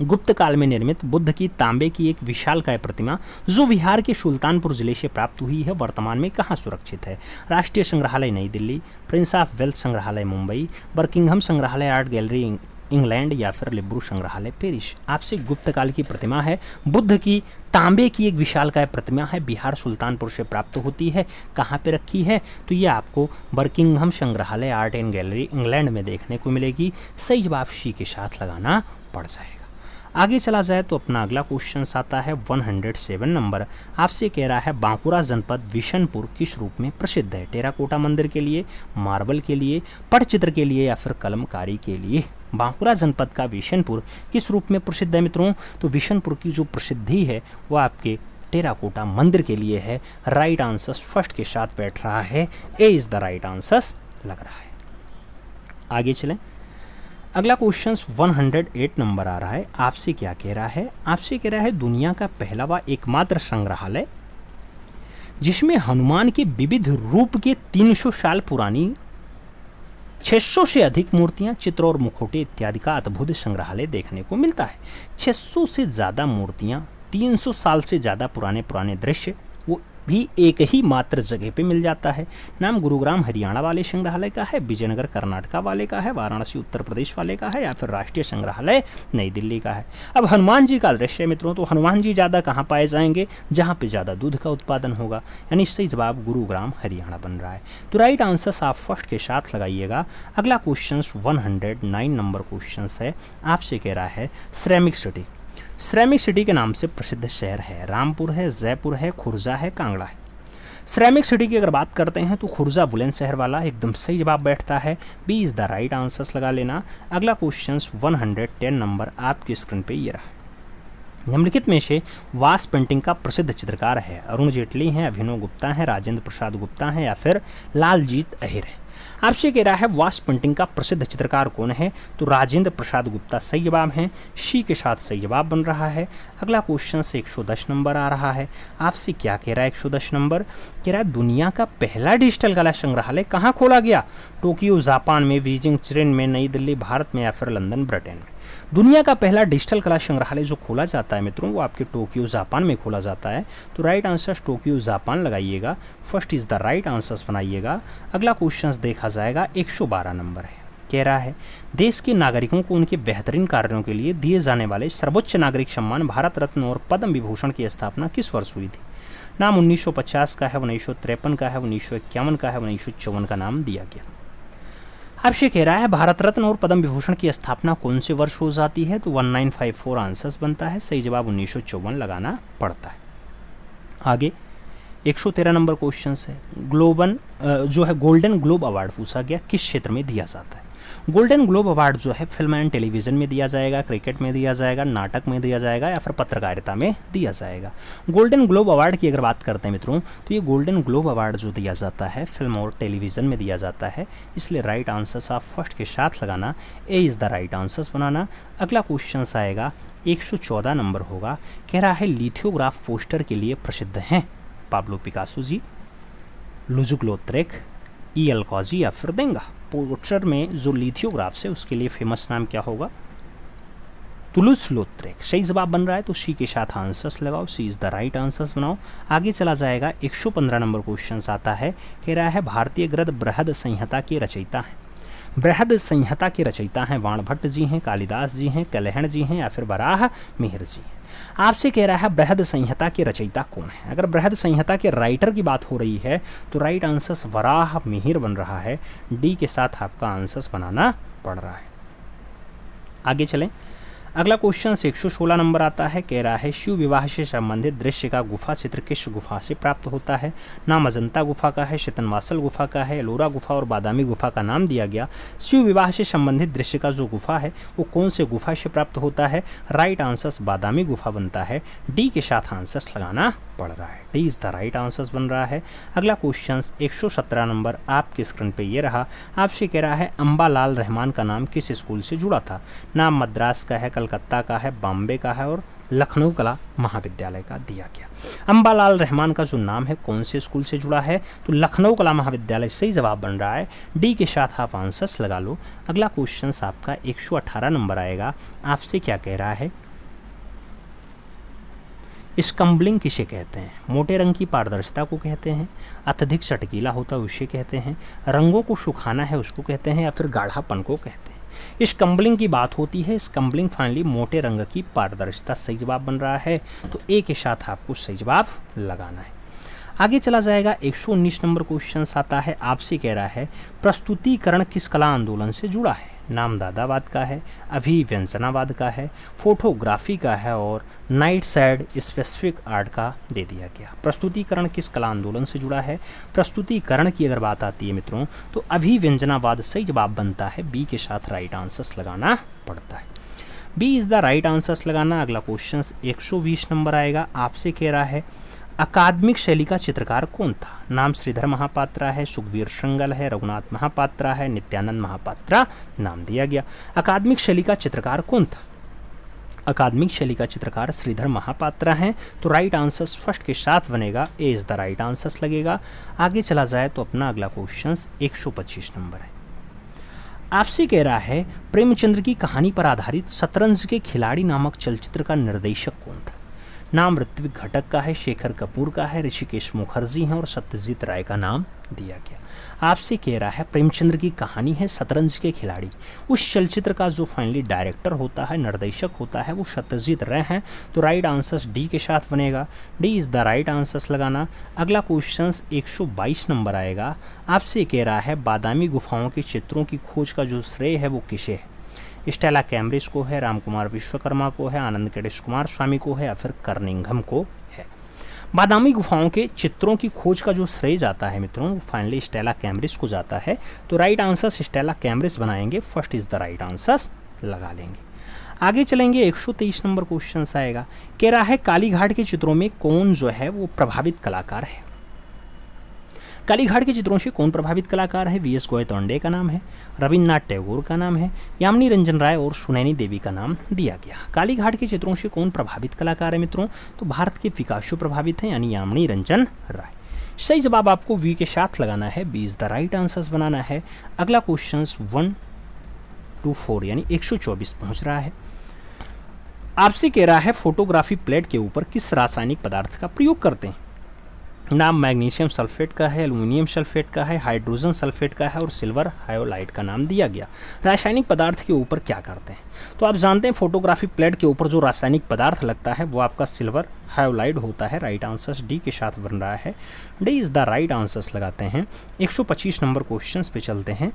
Speaker 2: गुप्त काल में निर्मित बुद्ध की तांबे की एक विशालकाय प्रतिमा जो बिहार के सुल्तानपुर जिले से प्राप्त हुई है वर्तमान में कहाँ सुरक्षित है? राष्ट्रीय संग्रहालय नई दिल्ली, प्रिंस ऑफ वेल्थ संग्रहालय मुंबई, बर्किंघम संग्रहालय आर्ट गैलरी इंग्लैंड या फिर लिब्रू संग्रहालय पेरिस। आपसे गुप्त काल की प्रतिमा है, बुद्ध की तांबे की एक विशालकाय प्रतिमा है, बिहार सुल्तानपुर से प्राप्त होती है। कहाँ पे रखी है? तो ये आपको बर्किंघम संग्रहालय आर्ट एंड गैलरी इंग्लैंड में देखने को मिलेगी। सही जवाब सी के साथ लगाना पड़ जाएगा। आगे चला जाए तो अपना अगला क्वेश्चन आता है 107 नंबर। आपसे कह रहा है बांकुरा जनपद विशनपुर किस रूप में प्रसिद्ध है? टेराकोटा मंदिर के लिए, मार्बल के लिए, पटचित्र के लिए या फिर कलमकारी के लिए? बांकुरा जनपद का विशनपुर किस रूप में प्रसिद्ध है मित्रों? तो विशनपुर की जो प्रसिद्धि है वो आपके टेराकोटा मंदिर के लिए है। राइट आंसर फर्स्ट के साथ बैठ रहा है। ए इज़ द राइट आंसर लग रहा है। आगे चलें। अगला क्वेश्चन 108 नंबर आ रहा है। आपसे क्या कह रहा है? आपसे कह रहा है दुनिया का पहला व एकमात्र संग्रहालय जिसमें हनुमान के विविध रूप के 300 साल पुरानी 600 से अधिक मूर्तियां, चित्र और मुखौटे इत्यादि का अद्भुत संग्रहालय देखने को मिलता है। 600 से ज़्यादा मूर्तियां, 300 साल से ज़्यादा पुराने दृश्य वो भी एक ही मात्र जगह पे मिल जाता है। नाम गुरुग्राम हरियाणा वाले संग्रहालय का है, विजयनगर कर्नाटका वाले का है, वाराणसी उत्तर प्रदेश वाले का है या फिर राष्ट्रीय संग्रहालय नई दिल्ली का है। अब हनुमान जी का दृश्य मित्रों, तो हनुमान जी ज़्यादा कहाँ पाए जाएंगे? जहाँ पे ज़्यादा दूध का उत्पादन होगा, यानी सही जवाब गुरुग्राम हरियाणा बन रहा है। तो राइट आंसर आप फर्स्ट के साथ लगाइएगा। अगला क्वेश्चन 109 नंबर क्वेश्चन है। आपसे कह रहा है सिरेमिक सिटी, सिरेमिक सिटी के नाम से प्रसिद्ध शहर है। रामपुर है, जयपुर है, खुर्जा है, कांगड़ा है। सिरेमिक सिटी की अगर बात करते हैं तो खुर्जा बुलंदशहर वाला एकदम सही जवाब बैठता है, B is the right answers लगा लेना। अगला क्वेश्चन 110 नंबर आपकी स्क्रीन पे ये रहा। निम्नलिखित में से वास पेंटिंग का प्रसिद्ध चित्रकार है? अरुण जेटली हैं, अभिनव गुप्ता हैं, राजेंद्र प्रसाद गुप्ता हैं या फिर लालजीत अहिर है? आपसे कह रहा है वास पेंटिंग का प्रसिद्ध चित्रकार कौन है? तो राजेंद्र प्रसाद गुप्ता सही जवाब हैं, शी के साथ सही जवाब बन रहा है। अगला क्वेश्चन से 110 नंबर आ रहा है। आपसे क्या कह रहा है 110 नंबर? कह रहा है दुनिया का पहला डिजिटल कला संग्रहालय कहाँ खोला गया? टोक्यो जापान में, बीजिंग चीन में, नई दिल्ली भारत में या फिर लंदन ब्रिटेन में? दुनिया का पहला डिजिटल कला संग्रहालय जो खोला जाता है मित्रों वो आपके टोक्यो जापान में खोला जाता है। तो राइट आंसर टोक्यो जापान लगाइएगा, first is the right answers बनाइएगा। अगला क्वेश्चन देखा जाएगा 112 नंबर है। कह रहा है देश के नागरिकों को उनके बेहतरीन कार्यों के लिए दिए जाने वाले सर्वोच्च नागरिक सम्मान भारत रत्न और पद्म विभूषण की स्थापना किस वर्ष हुई थी? नाम 1950 का है, 1953 का है, 1951 का है, 1954 का नाम दिया गया। आपसे कह रहा है भारत रत्न और पद्म विभूषण की स्थापना कौन से वर्ष हो जाती है? तो 1954 आंसर्स बनता है, सही जवाब 1954 लगाना पड़ता है। आगे 113 नंबर क्वेश्चन है। जो है गोल्डन ग्लोब अवार्ड पूछा गया, किस क्षेत्र में दिया जाता है? गोल्डन ग्लोब अवार्ड जो है फिल्म एंड टेलीविज़न में दिया जाएगा, क्रिकेट में दिया जाएगा, नाटक में दिया जाएगा या फिर पत्रकारिता में दिया जाएगा। गोल्डन ग्लोब अवार्ड की अगर बात करते हैं मित्रों तो ये गोल्डन ग्लोब अवार्ड जो दिया जाता है फिल्म और टेलीविज़न में दिया जाता है, इसलिए राइट आंसर्स आप फर्स्ट के साथ लगाना, A is the right answers बनाना। अगला क्वेश्चन आएगा 114 नंबर होगा। कह रहा है लिथोग्राफ पोस्टर के लिए प्रसिद्ध हैं? पाब्लो पिकासो जी, लुजुक लोत्रेक, ई एल कॉजी या फिर देंगा? पोस्टर में जो लिथियोग्राफ्स है उसके लिए फेमस नाम क्या होगा? तुलुस लोत्रेक सही जवाब बन रहा है, तो सी के साथ आंसर्स लगाओ, सी इज द राइट आंसर्स बनाओ। आगे चला जाएगा 115 नंबर क्वेश्चन आता है। कह रहा है भारतीय गद्य बृहद संहिता के रचयिता हैं? बृहद संहिता के रचयिता हैं बाणभट्ट जी हैं, कालिदास जी हैं, कलहण जी हैं या फिर वराह मिहिर जी हैं? आपसे कह रहा है बृहद संहिता के रचयिता कौन है? अगर बृहद संहिता के राइटर की बात हो रही है तो राइट आंसर्स वराह मिहिर बन रहा है, डी के साथ आपका आंसर्स बनाना पड़ रहा है। आगे चलें, अगला क्वेश्चन 116 नंबर आता है। कह रहा है शिव विवाह से संबंधित दृश्य का गुफा चित्र किस गुफा से प्राप्त होता है? नाम अजंता गुफा का है, शितनवासल गुफा का है, एलोरा गुफा और बादामी गुफा का नाम दिया गया। शिव विवाह से संबंधित दृश्य का जो गुफा है वो कौन से गुफा से प्राप्त होता है? राइट आंसर्स बादामी गुफा बनता है, डी के साथ आंसर्स लगाना पड़ रहा है, D is the right answers बन रहा है। अगला क्वेश्चन 117 नंबर आपकी स्क्रीन पे ये रहा। आपसे कह रहा है अंबालाल रहमान का नाम किस स्कूल से जुड़ा था? नाम मद्रास का है, कलकत्ता का है, बॉम्बे का है और लखनऊ कला महाविद्यालय का दिया गया। अंबालाल रहमान का जो नाम है कौन से स्कूल से जुड़ा है? तो लखनऊ कला महाविद्यालय सही जवाब बन रहा है, डी के साथ आप आंसर्स लगा लो। अगला क्वेश्चन आपका 118 नंबर आएगा। आपसे क्या कह रहा है स्कम्बलिंग किसे कहते हैं? मोटे रंग की पारदर्शिता को कहते हैं, अत्यधिक चटकीला होता है उसे कहते हैं, रंगों को सुखाना है उसको कहते हैं या फिर गाढ़ापन को कहते हैं? स्कम्बलिंग की बात होती है। स्कम्बलिंग फाइनली मोटे रंग की पारदर्शिता सही जवाब बन रहा है, तो ए के साथ आपको सही जवाब लगाना है। आगे चला जाएगा 119 नंबर क्वेश्चन आता है। आपसे कह रहा है प्रस्तुतिकरण किस कला आंदोलन से जुड़ा है? नाम दादावाद का है, अभिव्यंजनावाद का है, फोटोग्राफी का है और नाइट साइड स्पेसिफिक आर्ट का दे दिया गया। प्रस्तुतिकरण किस कला आंदोलन से जुड़ा है? प्रस्तुतिकरण की अगर बात आती है मित्रों तो अभिव्यंजनावाद सही जवाब बनता है, बी के साथ राइट आंसर्स लगाना पड़ता है, B is the right answers लगाना। अगला क्वेश्चन 120 नंबर आएगा। आपसे कह रहा है अकादमिक शैली का चित्रकार कौन था? नाम श्रीधर महापात्रा है, सुखवीर श्रृंगल है, रघुनाथ महापात्रा है, नित्यानंद महापात्रा नाम दिया गया। अकादमिक शैली का चित्रकार कौन था? अकादमिक शैली का चित्रकार श्रीधर महापात्रा हैं, तो राइट आंसर्स फर्स्ट के साथ बनेगा, ए इज द राइट आंसर्स लगेगा। आगे चला जाए तो अपना अगला क्वेश्चन 125 नंबर है। आपसे कह रहा है प्रेमचंद्र की कहानी पर आधारित शतरंज के खिलाड़ी नामक चलचित्र का निर्देशक कौन था? नाम ऋत्विक घटक का है, शेखर कपूर का है, ऋषिकेश मुखर्जी हैं और सत्यजीत राय का नाम दिया गया। आपसे कह रहा है प्रेमचंद्र की कहानी है शतरंज के खिलाड़ी, उस चलचित्र का जो फाइनली डायरेक्टर होता है, निर्देशक होता है, वो सत्यजीत राय हैं, तो राइट आंसर्स डी के साथ बनेगा, D is the right answers लगाना। अगला क्वेश्चन 122 नंबर आएगा। आपसे कह रहा है बादामी गुफाओं के चित्रों की खोज का जो श्रेय है वो किसे है? स्टेला कैम्ब्रिज को है, रामकुमार विश्वकर्मा को है, आनंद केडेश कुमार स्वामी को है या फिर कर्निंघम को है? बादामी गुफाओं के चित्रों की खोज का जो श्रेय जाता है मित्रों वो फाइनली स्टेला कैम्ब्रिस को जाता है। तो राइट आंसर स्टेला कैम्ब्रिस बनाएंगे, first is the right answer लगा लेंगे। आगे चलेंगे 123 नंबर क्वेश्चन आएगा, कह रहा है कालीघाट के चित्रों में कौन जो है वो प्रभावित कलाकार है। कालीघाट के चित्रों से कौन प्रभावित कलाकार है? वी एस गोयतोंडे का नाम है, रविन्द्रनाथ टैगोर का नाम है, यामिनी रंजन राय और सुनैनी देवी का नाम दिया गया। कालीघाट के चित्रों से कौन प्रभावित कलाकार है मित्रों? तो भारत के पिकासो प्रभावित हैं, यानी यामिनी रंजन राय। सही जवाब आपको वी के साथ लगाना है, B is the right answer बनाना है। अगला क्वेश्चन 124 यानी 124 पहुंच रहा है। आपसे कह रहा है फोटोग्राफी प्लेट के ऊपर किस रासायनिक पदार्थ का प्रयोग करते हैं? नाम मैग्नीशियम सल्फेट का है, एल्युमिनियम सल्फेट का है, हाइड्रोजन सल्फेट का है और सिल्वर हायोलाइट का नाम दिया गया। रासायनिक पदार्थ के ऊपर क्या करते हैं? तो आप जानते हैं फोटोग्राफी प्लेट के ऊपर जो रासायनिक पदार्थ लगता है वो आपका सिल्वर हायोलाइट होता है। राइट आंसर डी के साथ बन रहा है, D is the right answer लगाते हैं। 125 नंबर क्वेश्चन पे चलते हैं।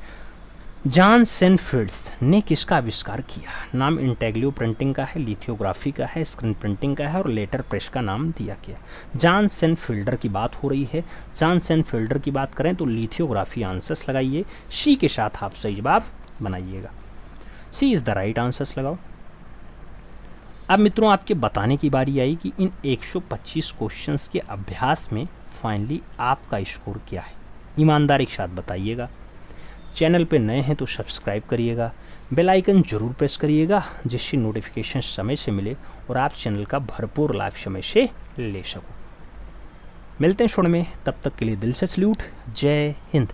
Speaker 2: जॉन सेनफील्ड्स ने किसका आविष्कार किया? नाम इंटेग्लियो प्रिंटिंग का है, लिथियोग्राफी का है, स्क्रीन प्रिंटिंग का है और लेटर प्रेस का नाम दिया गया। जॉन सेनफील्डर की बात हो रही है। जॉन सेनफील्डर की बात करें तो लिथियोग्राफी आंसर्स लगाइए, सी के साथ आप सही जवाब बनाइएगा, सी इज द राइट आंसर्स लगाओ। अब मित्रों आपके बताने की बारी आई कि इन 125 क्वेश्चंस के अभ्यास में फाइनली आपका स्कोर क्या है। ईमानदारी के साथ बताइएगा। चैनल पे नए हैं तो सब्सक्राइब करिएगा, बेल आइकन जरूर प्रेस करिएगा जिससे नोटिफिकेशन समय से मिले और आप चैनल का भरपूर लाभ समय से ले सको। मिलते हैं शो में, तब तक के लिए दिल से सल्यूट, जय हिंद।